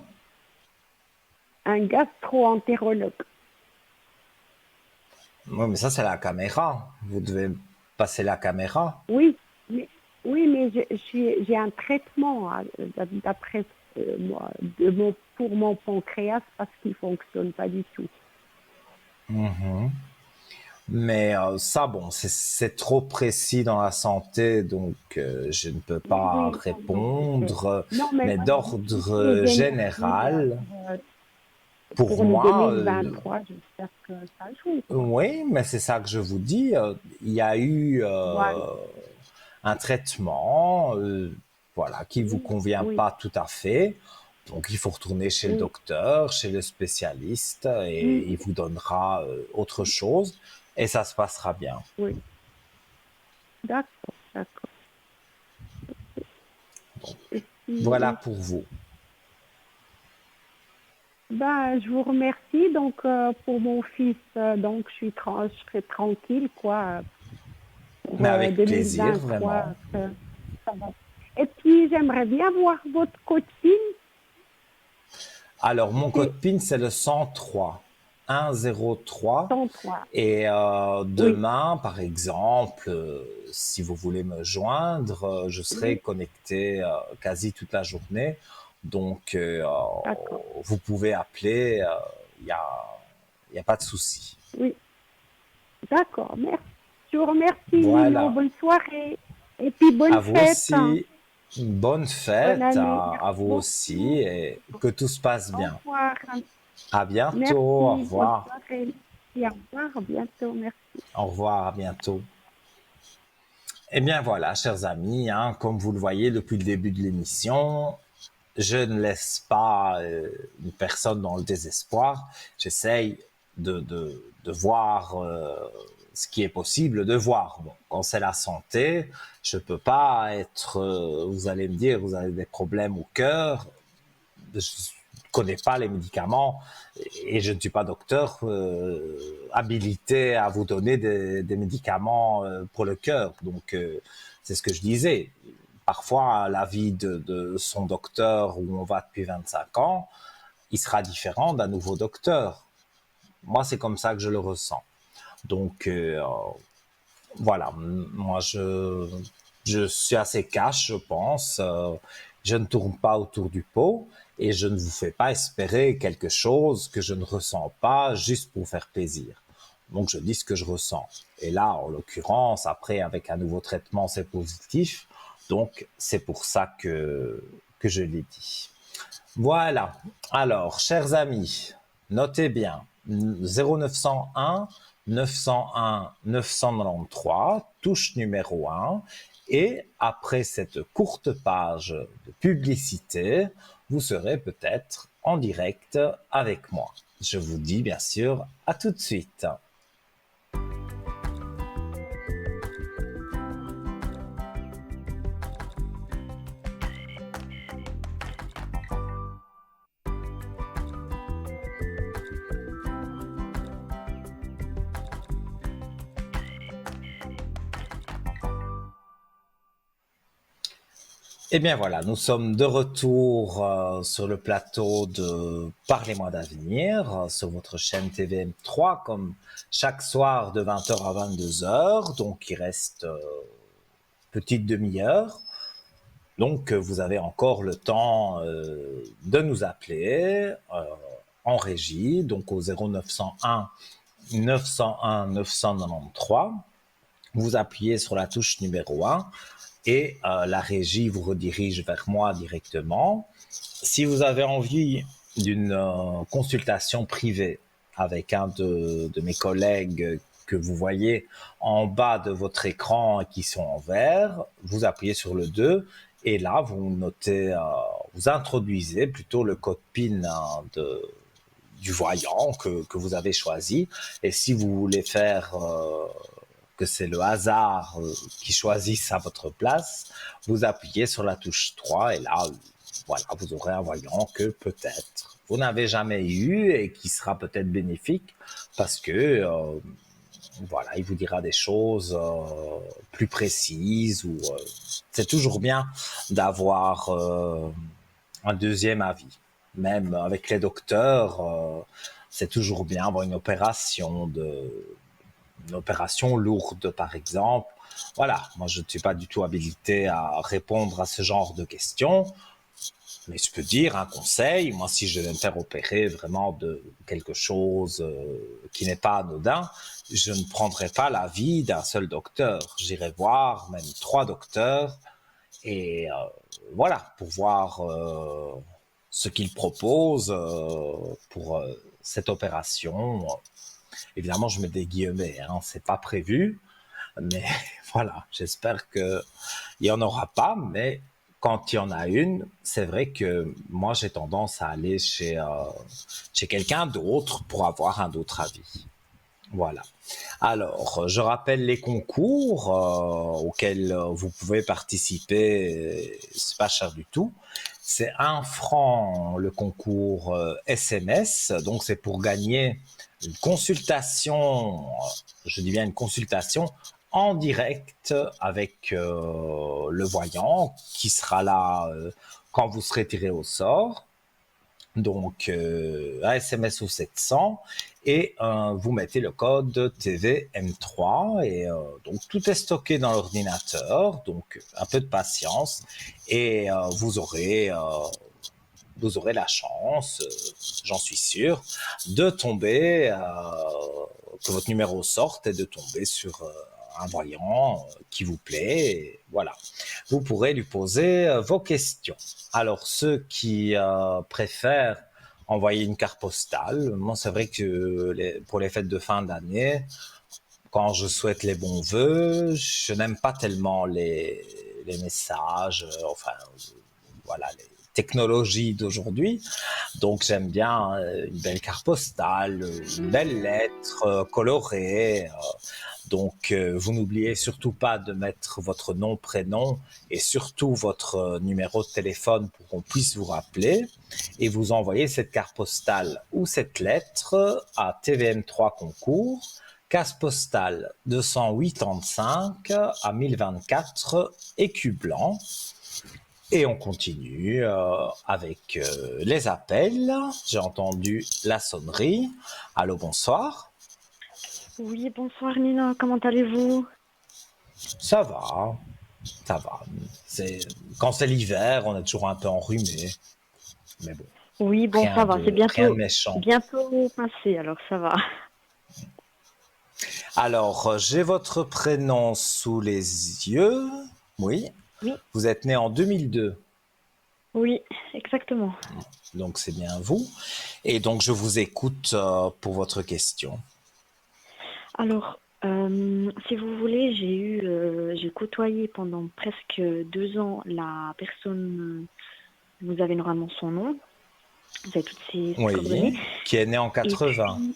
Un gastro-entérologue. Oui, mais ça, c'est la caméra. Vous devez passer la caméra. Oui, mais, oui, mais j'ai un traitement d'après moi, pour mon pancréas parce qu'il ne fonctionne pas du tout. Mhm. Mais ça, bon, c'est trop précis dans la santé, donc je ne peux Oui, pas oui, non, non, je sais. répondre. Non, mais Mais les d'ordre énergies général, pour pour le moi, 2023, j'espère que ça joue, quoi. oui, mais c'est ça que je vous dis. Il y a eu Voilà. un traitement, voilà, qui vous Oui, convient oui, pas tout à fait. Donc, il faut retourner chez le oui, docteur, chez le spécialiste, et oui, il vous donnera autre chose, et ça se passera bien. oui. D'accord, d'accord. Et Voilà puis, pour vous. ben, je vous remercie. Donc, pour mon fils, donc, je serai tranquille, quoi, pour Mais avec plaisir, 2023. vraiment. Ça va. Et puis, j'aimerais bien voir votre copine. Alors, mon code C'est PIN, c'est le 103. 103. 103. Et Oui, demain, par exemple, si vous voulez me joindre, je serai oui, connecté quasi toute la journée. Donc, d'accord. vous pouvez appeler, y a pas de souci. Oui, d'accord. Merci. Je vous remercie, Lilian. Voilà. Bonne soirée. Et puis, bonne À vous fête, hein. aussi, une bonne Bonne fête année. à Merci vous aussi beaucoup. et que tout se passe Au bien. revoir. À bientôt, au Merci. Bonne revoir. soirée. Et au revoir. À bientôt. Merci. Au revoir, à bientôt. Eh bien voilà, chers amis, hein, comme vous le voyez depuis le début de l'émission, je ne laisse pas une personne dans le désespoir. J'essaye de voir ce qui est possible de voir. Bon, quand c'est la santé, je peux pas être. Vous allez me dire, vous avez des problèmes au cœur. Je ne connais pas les médicaments et je ne suis pas docteur habilité à vous donner des médicaments pour le cœur. Donc, c'est ce que je disais. Parfois, l'avis de son docteur où on va depuis 25 ans, il sera différent d'un nouveau docteur. Moi, c'est comme ça que je le ressens. Donc, voilà, moi, je suis assez cash, je pense. Je ne tourne pas autour du pot et je ne vous fais pas espérer quelque chose que je ne ressens pas juste pour faire plaisir. Donc, je dis ce que je ressens. Et là, en l'occurrence, après, avec un nouveau traitement, c'est positif. Donc, c'est pour ça que je l'ai dit. Voilà. Alors, chers amis, notez bien 0901 901 993, touche numéro 1. Et après cette courte page de publicité, vous serez peut-être en direct avec moi. Je vous dis bien sûr à tout de suite. Eh bien voilà, nous sommes de retour sur le plateau de Parlez-moi d'avenir sur votre chaîne TVM3 comme chaque soir de 20h à 22h. Donc il reste petite demi-heure. Donc vous avez encore le temps de nous appeler en régie, donc au 0901 901 993. Vous appuyez sur la touche numéro 1 et la régie vous redirige vers moi directement. Si vous avez envie d'une consultation privée avec un de mes collègues que vous voyez en bas de votre écran et qui sont en vert, vous appuyez sur le 2 et là vous notez, vous introduisez plutôt le code PIN du voyant que vous avez choisi. Et si vous voulez faire que c'est le hasard qui choisisse à votre place, vous appuyez sur la touche 3 et là, voilà, vous aurez un voyant que peut-être vous n'avez jamais eu et qui sera peut-être bénéfique parce que voilà, il vous dira des choses plus précises ou c'est toujours bien d'avoir un deuxième avis. Même avec les docteurs, c'est toujours bien d'avoir une opération lourde, par exemple. Voilà, moi je ne suis pas du tout habilité à répondre à ce genre de questions, mais je peux dire un conseil. Moi, si je vais me faire opérer vraiment de quelque chose qui n'est pas anodin, je ne prendrai pas l'avis d'un seul docteur. J'irai voir même 3 docteurs et voilà, pour voir ce qu'ils proposent pour cette opération. Évidemment, je mets des guillemets, hein, c'est pas prévu, mais voilà, j'espère qu'il n'y en aura pas, mais quand il y en a une, c'est vrai que moi j'ai tendance à aller chez quelqu'un d'autre pour avoir un autre avis. Voilà. Alors, je rappelle les concours auxquels vous pouvez participer, c'est pas cher du tout. C'est 1 franc le concours SMS, donc c'est pour gagner une consultation, je dis bien une consultation en direct avec le voyant qui sera là quand vous serez tiré au sort. Donc, un SMS au 700 et vous mettez le code TVM3 et donc tout est stocké dans l'ordinateur, donc un peu de patience et vous aurez la chance, j'en suis sûr, de tomber, que votre numéro sorte et de tomber sur un voyant qui vous plaît. Et voilà, vous pourrez lui poser vos questions. Alors, ceux qui préfèrent envoyer une carte postale, moi, c'est vrai que pour les fêtes de fin d'année, quand je souhaite les bons vœux, je n'aime pas tellement les messages, enfin, voilà, les technologies d'aujourd'hui. Donc j'aime bien une belle carte postale, une belle lettre colorée. Donc vous n'oubliez surtout pas de mettre votre nom, prénom et surtout votre numéro de téléphone pour qu'on puisse vous rappeler et vous envoyer cette carte postale ou cette lettre à TVM3 Concours, case postale 285 à 1024 Écu Blanc. Et on continue avec les appels. J'ai entendu la sonnerie. Allô, bonsoir. Oui, bonsoir Nina, comment allez-vous? Ça va, ça va. Quand c'est l'hiver, on est toujours un peu enrhumé. Mais bon, Oui, bon, rien ça va, c'est rien de bientôt, méchant. bientôt passé, alors ça va. Alors, j'ai votre prénom sous les yeux. Oui. Oui, Vous êtes né en 2002. oui, exactement. Donc, c'est bien vous. Et donc, je vous écoute pour votre question. Alors, si vous voulez, j'ai côtoyé pendant presque 2 ans la personne, vous avez normalement son nom, vous avez toutes ses coordonnées. Oui, qui est né en Et 80. puis,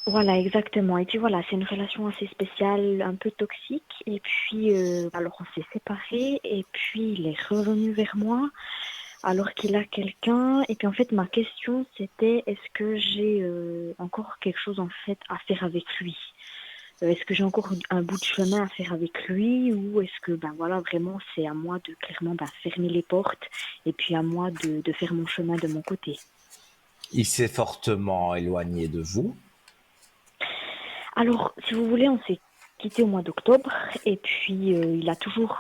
voilà, exactement. Et puis voilà, c'est une relation assez spéciale, un peu toxique. Et puis, alors on s'est séparés, et puis il est revenu vers moi, alors qu'il a quelqu'un. Et puis en fait, ma question, c'était, est-ce que j'ai encore quelque chose en fait à faire avec lui? Est-ce que j'ai encore un bout de chemin à faire avec lui ou est-ce que ben voilà vraiment c'est à moi de clairement fermer les portes et puis à moi de faire mon chemin de mon côté. Il s'est fortement éloigné de vous. Alors si vous voulez, on s'est quitté au mois d'octobre et puis il a toujours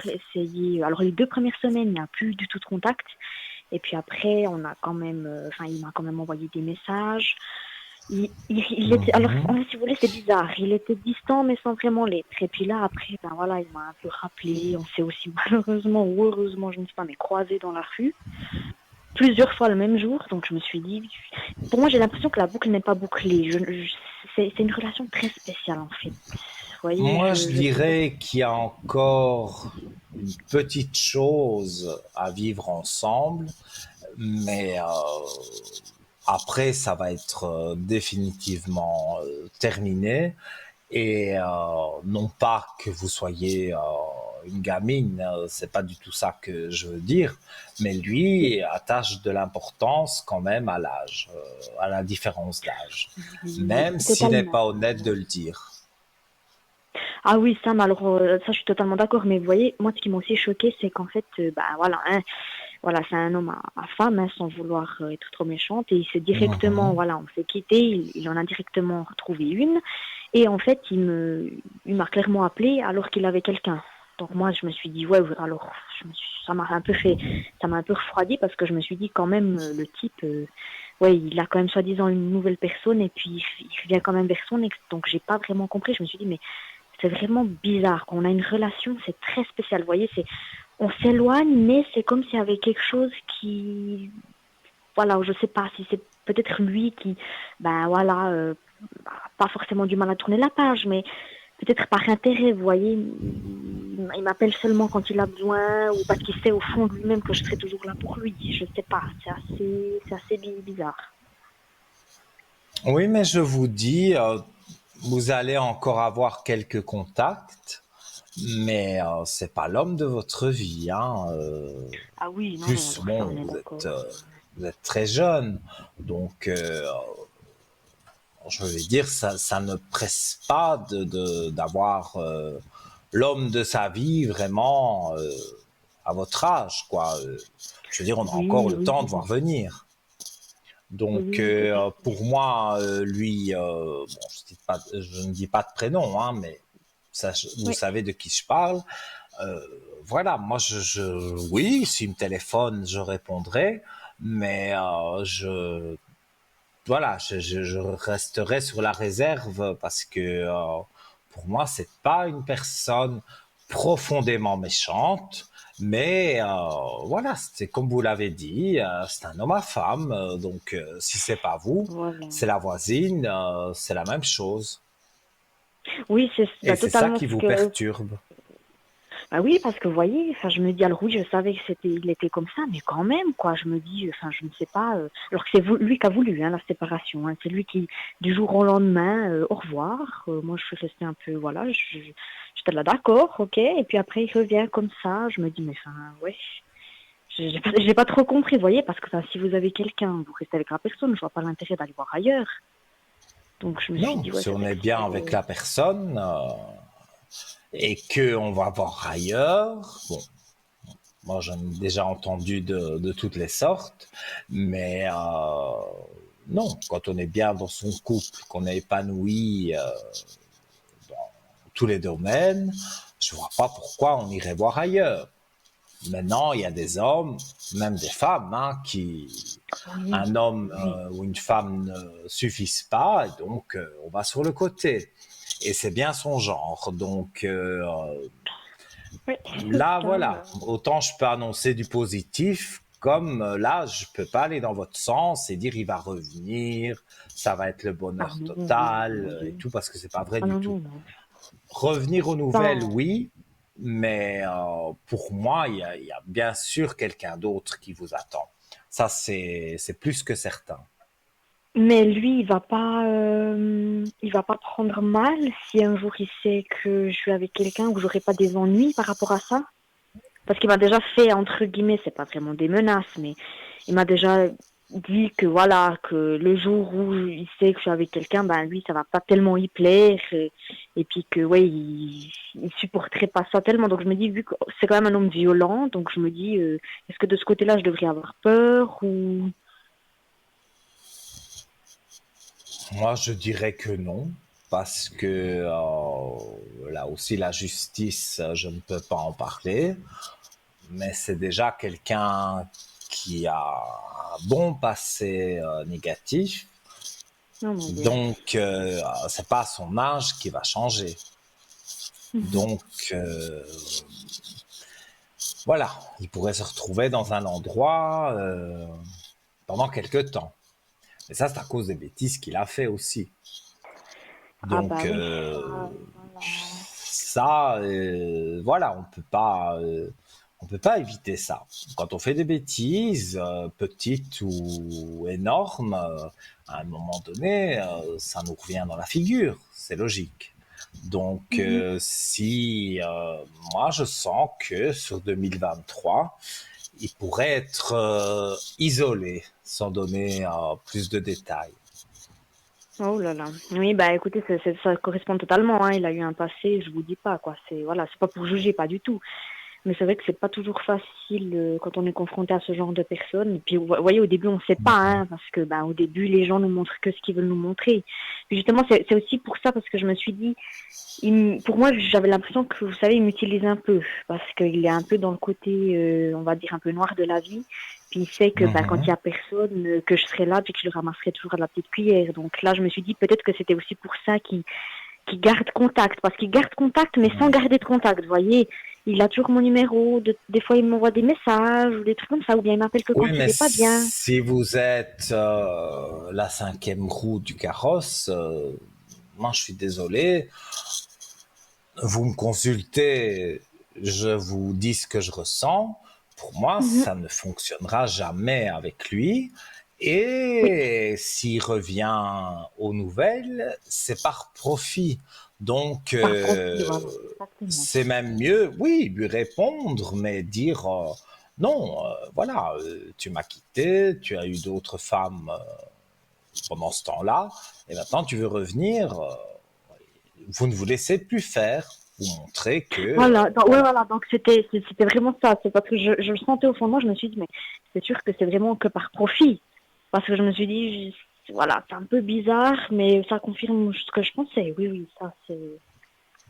essayé. Alors les 2 premières semaines, il n'y a plus du tout de contact et puis après on a quand même, il m'a quand même envoyé des messages. Il était, alors, si vous voulez, c'est bizarre. Il était distant, mais sans vraiment l'être. Et puis là, après, ben voilà, il m'a un peu rappelé. On s'est aussi malheureusement ou heureusement, je ne sais pas, mais croisés dans la rue plusieurs fois le même jour. Donc je me suis dit, pour moi, j'ai l'impression que la boucle n'est pas bouclée. C'est une relation très spéciale en fait. Vous voyez, Moi, je dirais qu'il y a encore une petite chose à vivre ensemble, mais après, ça va être définitivement terminé. Et non pas que vous soyez une gamine, c'est pas du tout ça que je veux dire, mais lui attache de l'importance quand même à l'âge, à la différence d'âge, même s'il n'est pas honnête de le dire. Ah oui, ça, mais alors, ça, je suis totalement d'accord. Mais vous voyez, moi, ce qui m'a aussi choqué, c'est qu'en fait, voilà, c'est un homme à femme, hein, sans vouloir être trop méchante. Et il s'est directement, voilà, on s'est quitté, il en a directement retrouvé une. Et en fait, il m'a clairement appelé alors qu'il avait quelqu'un. Donc moi, je me suis dit, ouais, alors, ça m'a un peu refroidi parce que je me suis dit quand même, le type, ouais, il a quand même soi-disant une nouvelle personne et puis il revient quand même vers son ex. Donc j'ai pas vraiment compris. Je me suis dit, mais c'est vraiment bizarre. Quand on a une relation, c'est très spécial. Vous voyez, on s'éloigne, mais c'est comme s'il y avait quelque chose qui, voilà, je sais pas si c'est peut-être lui qui, ben voilà, pas forcément du mal à tourner la page, mais peut-être par intérêt, vous voyez, il m'appelle seulement quand il a besoin ou parce qu'il sait au fond de lui-même que je serai toujours là pour lui. Je sais pas, c'est assez bizarre. Oui, mais je vous dis, vous allez encore avoir quelques contacts, mais c'est pas l'homme de votre vie, hein. Ah oui, non, Plus, alors ça, bon, on est d'accord. vous êtes très jeune, donc je veux dire, ça ne presse pas d'avoir l'homme de sa vie vraiment à votre âge, quoi. Je veux dire, on a encore le temps de voir venir. Donc, Oui, pour moi, lui, bon, je ne dis pas de prénom, hein, mais ça, vous savez de qui je parle. Voilà, moi, oui, s'il me téléphone, je répondrai, mais voilà, je resterai sur la réserve parce que pour moi, c'est pas une personne profondément méchante, mais voilà, c'est comme vous l'avez dit, c'est un homme à femme, donc si c'est pas vous, voilà. c'est la voisine, c'est la même chose. Oui, c'est Et c'est ça totalement qui ce vous que. perturbe. Bah oui, parce que vous voyez, enfin, je me dis, alors oui, je savais que il était comme ça, mais quand même, quoi, je me dis, enfin, je ne sais pas, alors que c'est lui qui a voulu, hein, la séparation, hein, c'est lui qui, du jour au lendemain, au revoir, moi je suis restée un peu, voilà, j'étais là, d'accord, ok, et puis après il revient comme ça, je me dis, mais enfin, ouais, j'ai pas trop compris, vous voyez, parce que enfin, si vous avez quelqu'un, vous restez avec la personne, je vois pas l'intérêt d'aller voir ailleurs. Donc je me suis Non, dit, ouais, si c'est on vrai est que bien avec la personne et que on va voir ailleurs, bon, moi, j'en ai déjà entendu de toutes les sortes, mais non, quand on est bien dans son couple, qu'on est épanoui dans tous les domaines, je vois pas pourquoi on irait voir ailleurs. Maintenant, il y a des hommes, même des femmes, hein, oui, un homme oui. ou une femme ne suffisent pas, et donc on va sur le côté. Et c'est bien son genre. Donc Oui, là, ça, voilà, autant je peux annoncer du positif, comme là, je peux pas aller dans votre sens et dire il va revenir, ça va être le ah bonheur non, total mon et Dieu. tout, parce que c'est pas vrai Ah du non, tout. non, non. Revenir aux nouvelles, Ça, oui, mais pour moi, il y a bien sûr quelqu'un d'autre qui vous attend. Ça, c'est plus que certain. mais lui, il va pas prendre mal si un jour il sait que je suis avec quelqu'un ou que j'aurai pas des ennuis par rapport à ça. Parce qu'il m'a déjà fait, entre guillemets, c'est pas vraiment des menaces, mais il m'a déjà dit que voilà, que le jour où il sait que je suis avec quelqu'un, ben lui, ça va pas tellement y plaire. Et puis que, ouais, il supporterait pas ça tellement. Donc je me dis, vu que c'est quand même un homme violent, donc je me dis, est-ce que de ce côté-là, je devrais avoir peur ou... Moi, je dirais que non, parce que là aussi, la justice, je ne peux pas en parler, mais c'est déjà quelqu'un qui a un bon passé négatif, Non, mon Dieu. donc c'est pas son âge qui va changer. Donc voilà, il pourrait se retrouver dans un endroit pendant quelques temps. Et ça, c'est à cause des bêtises qu'il a fait aussi. Ah bah Donc oui. Ah, voilà. ça, voilà, on peut pas éviter ça. Quand on fait des bêtises, petites ou énormes, à un moment donné, ça nous revient dans la figure. C'est logique. Donc, Mhm. si moi je sens que sur 2023, il pourrait être isolé, sans donner plus de détails. Oh là là. Oui, bah écoutez, ça correspond totalement, hein. Il a eu un passé, je vous dis pas, quoi. C'est voilà, c'est pas pour juger, pas du tout. Mais c'est vrai que c'est pas toujours facile quand on est confronté à ce genre de personnes. Et puis, vous voyez, au début, on sait pas, hein, parce que, bah, au début, les gens nous montrent que ce qu'ils veulent nous montrer. Puis justement, c'est aussi pour ça, parce que je me suis dit, pour moi, j'avais l'impression que, vous savez, il m'utilise un peu, parce qu'il est un peu dans le côté, on va dire, un peu noir de la vie. Puis il sait que, bah, quand il y a personne, que je serai là, puis que je le ramasserai toujours à la petite cuillère. Donc là, je me suis dit, peut-être que c'était aussi pour ça qu'il garde contact, parce qu'il garde contact, mais sans garder de contact, vous voyez. Il a toujours mon numéro, des fois il m'envoie des messages ou des trucs comme ça, ou bien il m'appelle que quand Oui, il mais est pas bien. si vous êtes la cinquième roue du carrosse, moi je suis désolé, vous me consultez, je vous dis ce que je ressens. Pour moi, Mhm. ça ne fonctionnera jamais avec lui. Oui, Et s'il revient aux nouvelles, c'est par profit. Donc, par profil, voilà, exactement. c'est même mieux, oui, lui répondre, mais dire non, voilà, tu m'as quitté, tu as eu d'autres femmes pendant ce temps-là, et maintenant tu veux revenir, vous ne vous laissez plus faire, vous montrez que, Voilà, ouais, voilà. voilà, donc c'était vraiment ça. C'est parce que je le sentais au fond de moi, je me suis dit, mais c'est sûr que c'est vraiment que par profit. Parce que je me suis dit, voilà, c'est un peu bizarre, mais ça confirme ce que je pensais. Oui, oui, ça,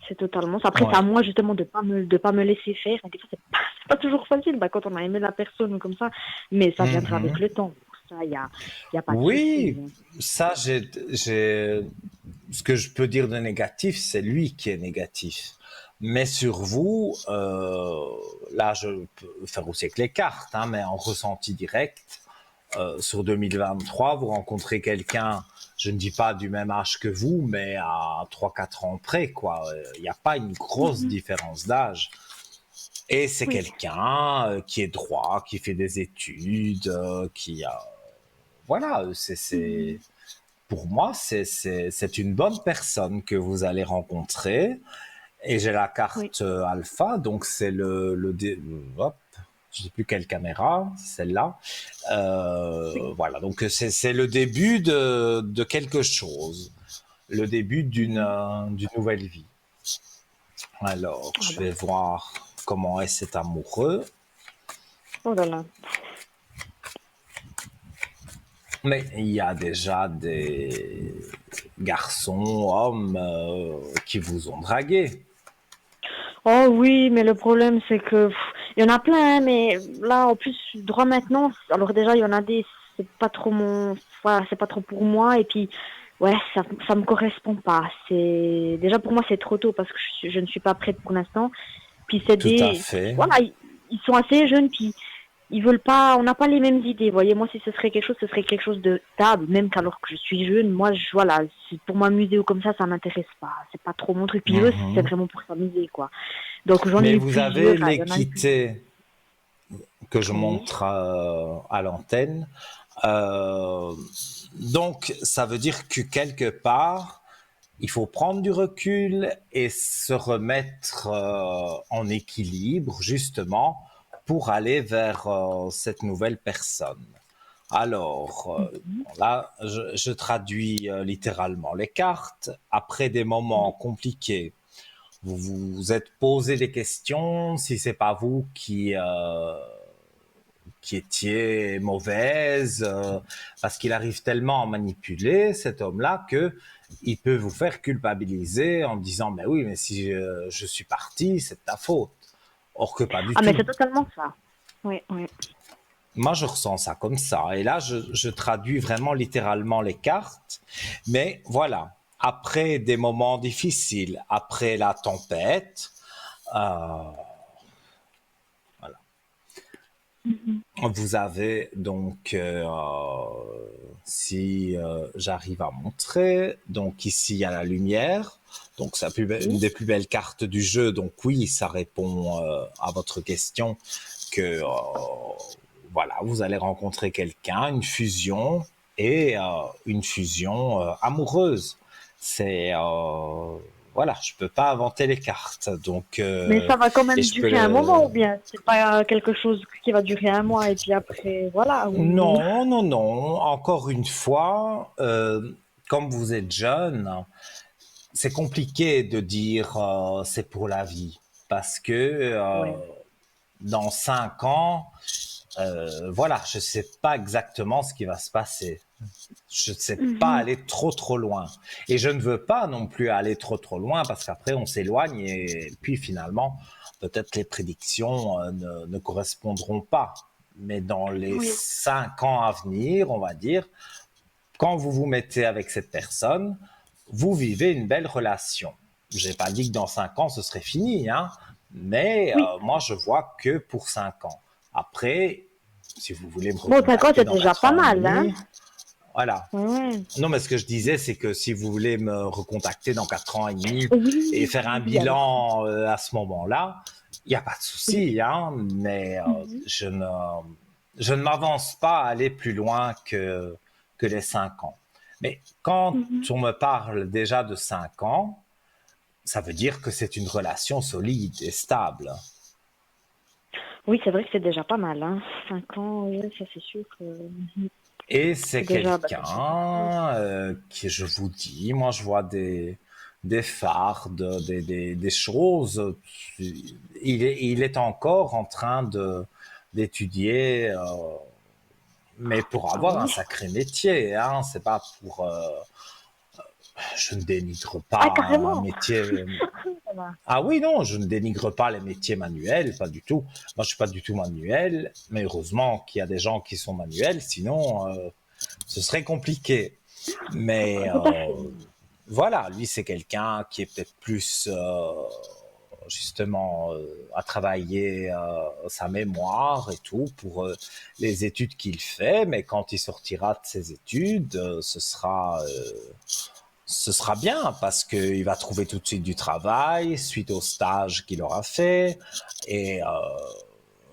c'est totalement ça. Après, c'est à Ouais. moi justement de pas me laisser faire. Et des fois, c'est pas toujours facile bah, quand on a aimé la personne ou comme ça, mais ça viendra avec Mhm. le temps. Pour ça, y a pas de souci. Oui, ça, ce que je peux dire de négatif, c'est lui qui est négatif. Mais sur vous, là, je peux faire aussi avec les cartes, hein, mais en ressenti direct, sur 2023, vous rencontrez quelqu'un, je ne dis pas du même âge que vous, mais à 3 4 ans près, quoi. Il n'y a pas une grosse Mhm. différence d'âge. Et c'est Oui. quelqu'un qui est droit, qui fait des études, qui a... Voilà, Mhm. pour moi, c'est une bonne personne que vous allez rencontrer. Et j'ai la Oui. carte alpha, donc c'est hop, je ne sais plus quelle caméra, celle-là. Oui. Voilà, donc c'est le début de quelque chose, le début Mhm. d'une nouvelle vie. Alors, Ah je bah. vais voir comment est cet amoureux. Oh là là. Mais il y a déjà des garçons, hommes qui vous ont dragué. Oh oui, mais le problème c'est que il y en a plein, hein, mais là en plus droit maintenant, alors déjà il y en a des, c'est pas trop voilà, c'est pas trop pour moi et puis ouais, ça me correspond pas. C'est déjà pour moi c'est trop tôt parce que je ne suis pas prête pour l'instant. Puis c'est Tout à des, fait. voilà, ils sont assez jeunes puis ils veulent pas, on n'a pas les mêmes idées. Voyez, moi si ce serait quelque chose, ce serait quelque chose de stable, même qu'alors que je suis jeune, moi voilà, pour m'amuser ou comme ça m'intéresse pas. C'est pas trop mon truc. Puis eux, c'est Mhm. vraiment pour s'amuser quoi. Donc j'en ai Mais eu vous plusieurs, avez enfin, il y en a eu plusieurs. l'équité que je Oui. montre à l'antenne. Euh, donc, ça veut dire que quelque part, il faut prendre du recul et se remettre en équilibre, justement, pour aller vers cette nouvelle personne. Alors, là, je traduis littéralement les cartes. Après des moments compliqués, vous vous êtes posé des questions si c'est pas vous qui étiez mauvaise, parce qu'il arrive tellement à manipuler cet homme-là que il peut vous faire culpabiliser en disant mais oui, mais si je suis parti, c'est de ta faute. Or que pas du Ah, mais tout. c'est totalement ça. Oui, oui. Moi, je ressens ça comme ça. Et là, je traduis vraiment littéralement les cartes. Mais voilà, après des moments difficiles, après la tempête, euh, voilà. Vous avez donc, si j'arrive à montrer, donc ici il y a la lumière, donc c'est une des plus belles cartes du jeu, donc oui, ça répond à votre question que voilà, vous allez rencontrer quelqu'un, une fusion et une fusion amoureuse. C'est voilà, je peux pas inventer les cartes, donc Mais ça va quand et même je peux durer un moment ou bien c'est pas quelque chose qui va durer un mois et puis après, voilà. Non, non, non. Encore une fois, comme vous êtes jeune, c'est compliqué de dire c'est pour la vie parce que Ouais. dans 5 ans, voilà, je ne sais pas exactement ce qui va se passer. Je ne sais pas aller trop loin. Et je ne veux pas non plus aller trop loin parce qu'après on s'éloigne et puis finalement, peut-être les prédictions ne correspondront pas. Mais dans les Oui. 5 ans à venir, on va dire, quand vous vous mettez avec cette personne, vous vivez une belle relation. Je n'ai pas dit que dans 5 ans ce serait fini, hein, mais Oui. moi je vois que pour 5 ans. Après, si vous voulez me Bon, 5 ans, recontacter c'est dans déjà 4 pas ans et mal, hein? demi, voilà. Ouais. Non, mais ce que je disais, c'est que si vous voulez me recontacter dans 4 ans et demi et Oui, faire un oui, alors. bilan à ce moment-là, il n'y a pas de Oui. souci, hein, mais je ne m'avance pas à aller plus loin que les 5 ans. Mais quand on me parle déjà de 5 ans, ça veut dire que c'est une relation solide et stable. Oui, c'est vrai que c'est déjà pas mal, hein. 5 ans, oui, ça c'est sûr que Et c'est c'est déjà, bah, c'est déjà pas mal. quelqu'un qui, je vous dis, moi je vois des phares, des choses. Il est encore en train d'étudier, mais pour Ah avoir un oui. sacré métier, hein, c'est pas pour. Je ne dénigre Ah, pas un carrément. métier. Ça va. Ah oui, non, je ne dénigre pas les métiers manuels, pas du tout. Moi, je suis pas du tout manuel, mais heureusement qu'il y a des gens qui sont manuels, sinon, ce serait compliqué. Mais Tout à fait. voilà, lui, c'est quelqu'un qui est peut-être plus, justement, à travailler sa mémoire et tout pour les études qu'il fait, mais quand il sortira de ses études, ce sera bien parce qu'il va trouver tout de suite du travail suite au stage qu'il aura fait. Et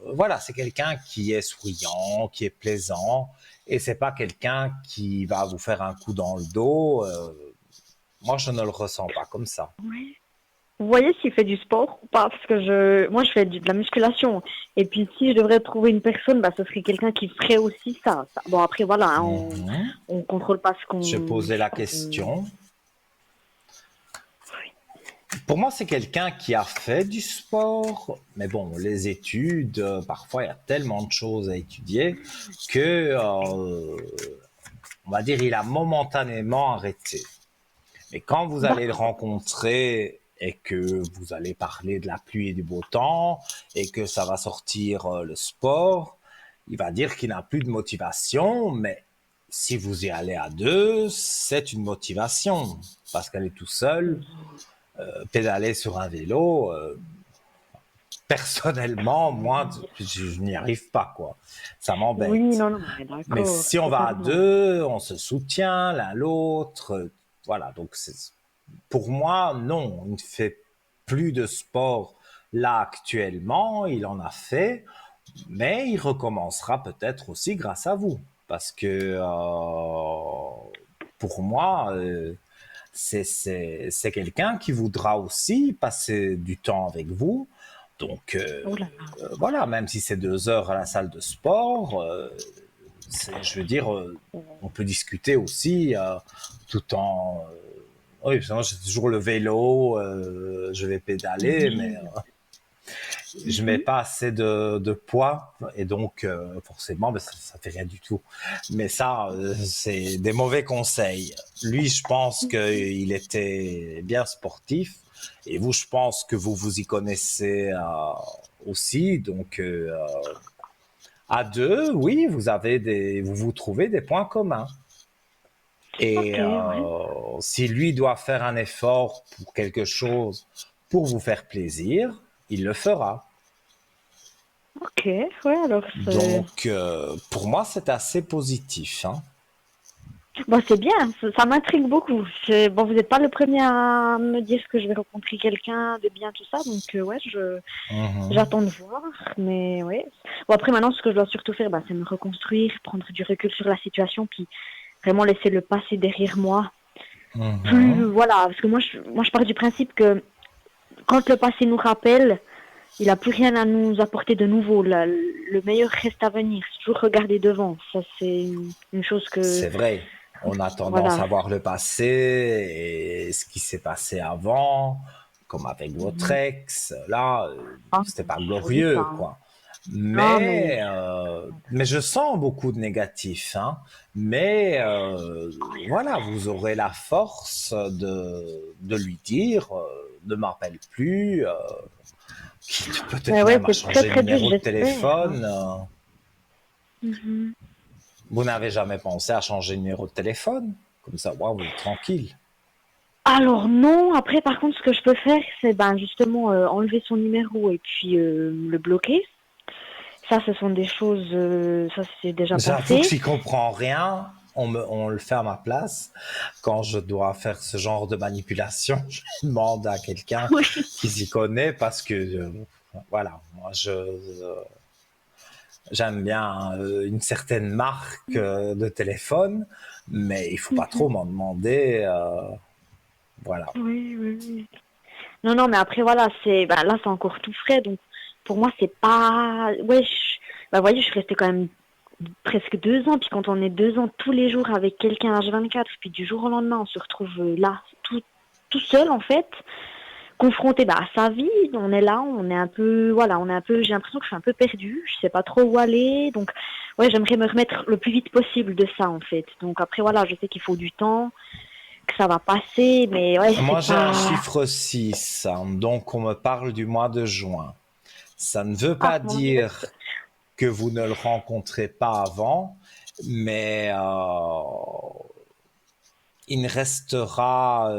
voilà, c'est quelqu'un qui est souriant, qui est plaisant. Et c'est pas quelqu'un qui va vous faire un coup dans le dos. Moi, je ne le ressens pas comme ça. Ouais. Vous voyez s'il fait du sport ou pas? Parce que moi, je fais de la musculation. Et puis, si je devrais trouver une personne, bah, ce serait quelqu'un qui ferait aussi ça. Bon, après, voilà, hein, Mhm. on contrôle pas Je posais la question. Pour moi, c'est quelqu'un qui a fait du sport, mais bon, les études, parfois, il y a tellement de choses à étudier que, on va dire, il a momentanément arrêté. Mais quand vous allez le rencontrer et que vous allez parler de la pluie et du beau temps et que ça va sortir le sport, il va dire qu'il n'a plus de motivation, mais si vous y allez à deux, c'est une motivation. Parce qu'elle est tout seul, pédaler sur un vélo, personnellement, moi, je n'y arrive pas, quoi. Ça Oui, m'embête. non, non, mais Mais d'accord, si on va à totalement. deux, on se soutient l'un l'autre. Voilà, donc pour moi, non, il ne fait plus de sport là actuellement, il en a fait, mais il recommencera peut-être aussi grâce à vous. Parce que pour moi, c'est quelqu'un qui voudra aussi passer du temps avec vous. Donc Oh là là. voilà, même si c'est 2 heures à la salle de sport, je veux dire, on peut discuter aussi tout en... oui, sinon j'ai toujours le vélo, je vais pédaler, mais je mets Mhm. pas assez de poids et donc forcément ben, ça fait rien du tout. Mais ça, c'est des mauvais conseils. Lui, je pense qu'il était bien sportif et vous, je pense que vous vous y connaissez aussi. Donc à deux, oui, vous vous trouvez des points communs. Ok, Et ouais. si lui doit faire un effort pour quelque chose pour vous faire plaisir, il le fera. Ok, ouais, alors c'est... Donc, pour moi, c'est assez positif. Hein. Bon, c'est bien, ça m'intrigue beaucoup. Bon, vous n'êtes pas le premier à me dire que je vais rencontrer quelqu'un de bien, tout ça, donc ouais, Mhm. j'attends de voir, mais ouais. Bon, après, maintenant, ce que je dois surtout faire, bah, c'est me reconstruire, prendre du recul sur la situation, puis vraiment laisser le passé derrière moi. Plus, Mhm. voilà, parce que moi, je pars du principe que quand le passé nous rappelle, il n'a plus rien à nous apporter de nouveau. Le meilleur reste à venir. C'est toujours regarder devant. Ça, c'est une chose que, C'est vrai. On a tendance voilà. à voir le passé et ce qui s'est passé avant, comme avec votre Mhm. ex. Là, Ah, c'était pas je vous dis pas, glorieux, hein. quoi. Non, mais Mais je sens beaucoup de négatifs. Hein. Mais voilà, vous aurez la force de lui dire, ne m'appelle plus, quitte peut-être mais ouais, même à c'est très changer de très dur, numéro de j'espère, hein. téléphone. Mhm. Vous n'avez jamais pensé à changer de numéro de téléphone? Comme ça, wow, vous êtes tranquille. Alors non, après par contre ce que je peux faire c'est ben justement enlever son numéro et puis le bloquer. Ça ce sont des choses, ça c'est déjà J'avoue que passé. j'y comprends rien. On le fait à ma place. Quand je dois faire ce genre de manipulation, je demande à quelqu'un Oui. qui s'y connaît parce que, voilà, moi, j'aime bien une certaine marque de téléphone, mais il faut pas trop Mhm. m'en demander. Voilà. Oui, oui, oui. Non, non, mais après voilà, c'est ben, là c'est encore tout frais, donc pour moi c'est pas. Ouais, ben, vous voyez, je suis restée quand même presque 2 ans, puis quand on est 2 ans tous les jours avec quelqu'un H24, puis du jour au lendemain on se retrouve là, tout seul en fait. Confronté bah, à sa vie, on est là, on est un peu, voilà, on est un peu, j'ai l'impression que je suis un peu perdue, je sais pas trop où aller, donc ouais, j'aimerais me remettre le plus vite possible de ça en fait. Donc après voilà, je sais qu'il faut du temps, que ça va passer, mais ouais, Moi, c'est j'ai un pas. chiffre 6, hein, donc on me parle du mois de juin. Ça ne veut Ah, pas mon anniversaire. dire que vous ne le rencontrez pas avant, mais il ne restera,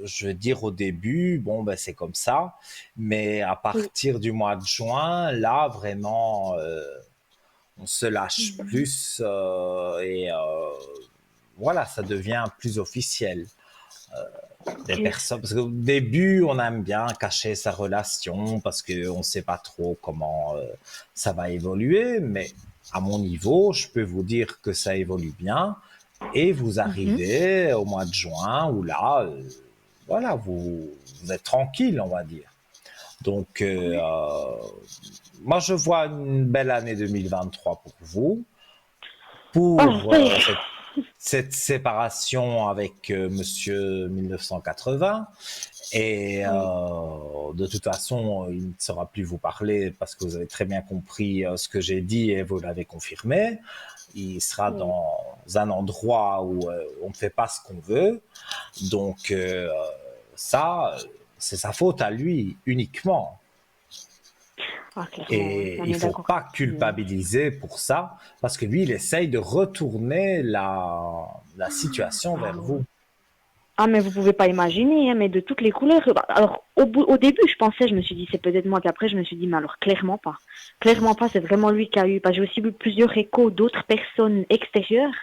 je veux dire au début, bon ben c'est comme ça, mais à Oui. partir du mois de juin, là vraiment, on se lâche Mhm. plus et voilà, ça devient plus officiel. Des Ok. personnes, parce qu'au début, on aime bien cacher sa relation parce qu'on ne sait pas trop comment ça va évoluer, mais à mon niveau, je peux vous dire que ça évolue bien et vous Mhm. arrivez au mois de juin où là, voilà, vous êtes tranquille, on va dire. Donc, Oui. moi, je vois une belle année 2023 pour vous, Oh, pour j'espère. cette séparation avec Monsieur 1980. Et Oui. de toute façon, il ne saura plus vous parler parce que vous avez très bien compris ce que j'ai dit et vous l'avez confirmé. Il sera Oui. dans un endroit où on ne fait pas ce qu'on veut. Donc ça, c'est sa faute à lui uniquement. Ah, clairement, oui. Et On il est faut d'accord pas là-dessus, hein. culpabiliser pour ça parce que lui, il essaye de retourner la situation Ah, vers ouais. vous. Ah, mais vous pouvez pas imaginer, hein, mais de toutes les couleurs. Bah, alors, au début, je pensais, je me suis dit, c'est peut-être moi, puis après, je me suis dit, mais alors, clairement pas. Clairement pas, c'est vraiment lui qui a eu. Parce que j'ai aussi vu plusieurs échos d'autres personnes extérieures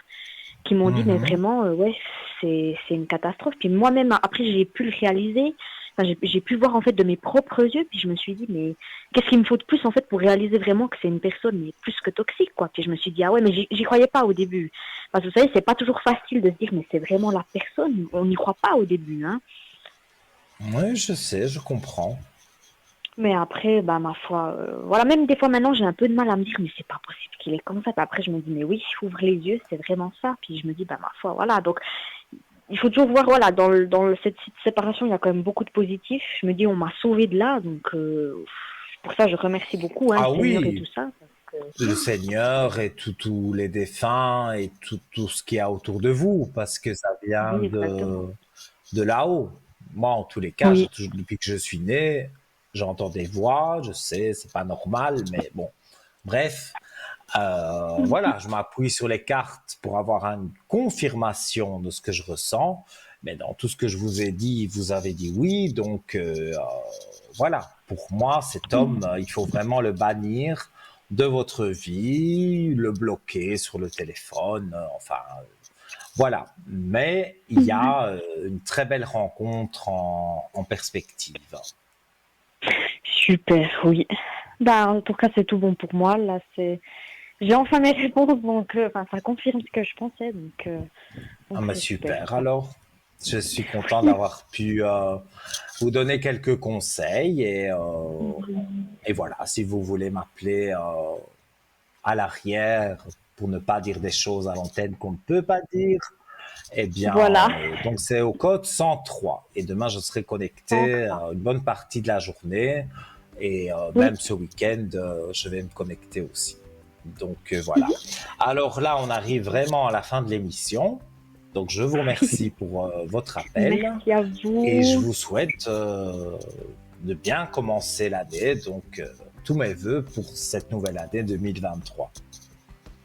qui m'ont dit, mais Mhm. vraiment, ouais, c'est une catastrophe. Puis moi-même, après, j'ai pu le réaliser. Enfin, j'ai pu voir, en fait, de mes propres yeux, puis je me suis dit, mais qu'est-ce qu'il me faut de plus, en fait, pour réaliser vraiment que c'est une personne, mais plus que toxique, quoi. Puis je me suis dit, ah ouais, mais j'y croyais pas au début. Parce que vous savez, c'est pas toujours facile de se dire, mais c'est vraiment la personne. On n'y croit pas au début, hein. Oui, je sais, je comprends. Mais après, bah, ma foi, voilà, même des fois maintenant, j'ai un peu de mal à me dire, mais c'est pas possible qu'il est comme ça. Puis après, je me dis, mais oui, ouvre les yeux, c'est vraiment ça. Puis je me dis, bah, ma foi, voilà. Donc, il faut toujours voir, voilà, cette séparation, il y a quand même beaucoup de positifs. Je me dis, on m'a sauvé de là. Donc, pour ça, je remercie beaucoup, hein, Ah le Seigneur et tout oui, ça. le Seigneur et tous les défunts et tout ce qu'il y a autour de vous, parce que ça vient Oui, exactement. de là-haut. Moi, en tous les cas, Oui. depuis que je suis né, j'entends des voix, je sais, c'est pas normal, mais bon. Bref, voilà, je m'appuie sur les cartes pour avoir une confirmation de ce que je ressens. Mais dans tout ce que je vous ai dit, vous avez dit oui. Donc, voilà, pour moi, cet homme, il faut vraiment le bannir de votre vie, le bloquer sur le téléphone, enfin, voilà. Mais il y a une très belle rencontre en perspective. Super, oui. Bah, en tout cas, c'est tout bon pour moi. Là, j'ai enfin mes réponses, donc, enfin, ça confirme ce que je pensais, Ah, donc mais c'est super. super. Alors, je suis content d'avoir pu vous donner quelques conseils et voilà, si vous voulez m'appeler à l'arrière pour ne pas dire des choses à l'antenne qu'on ne peut pas dire, eh bien, Voilà. donc c'est au code 103. Et demain, je serai connecté Enfin, une bonne partie de la journée. Et oui. même ce week-end, je vais me connecter aussi. Donc voilà. Alors là, on arrive vraiment à la fin de l'émission. Donc je vous remercie pour votre appel Merci à et je vous. vous souhaite de bien commencer l'année. Donc tous mes voeux pour cette nouvelle année 2023.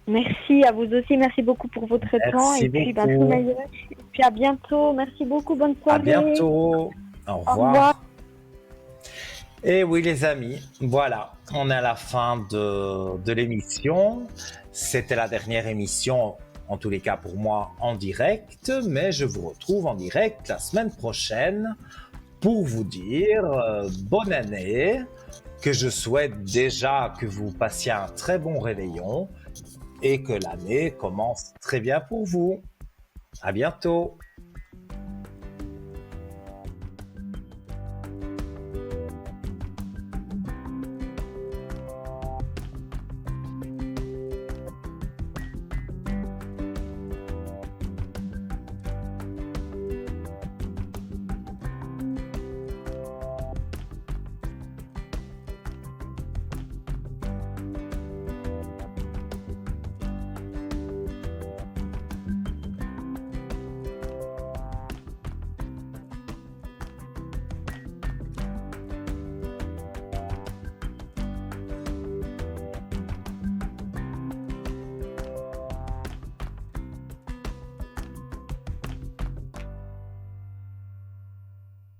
Merci à vous aussi. Merci beaucoup pour votre temps. Et Merci puis, ben, tout beaucoup. meilleur. Et puis, à bientôt. Merci beaucoup. Bonne À soirée. bientôt. Au Au revoir. revoir. Et oui, les amis, voilà, on est à la fin de l'émission. C'était la dernière émission, en tous les cas pour moi, en direct, mais je vous retrouve en direct la semaine prochaine pour vous dire bonne année, que je souhaite déjà que vous passiez un très bon réveillon et que l'année commence très bien pour vous. À bientôt.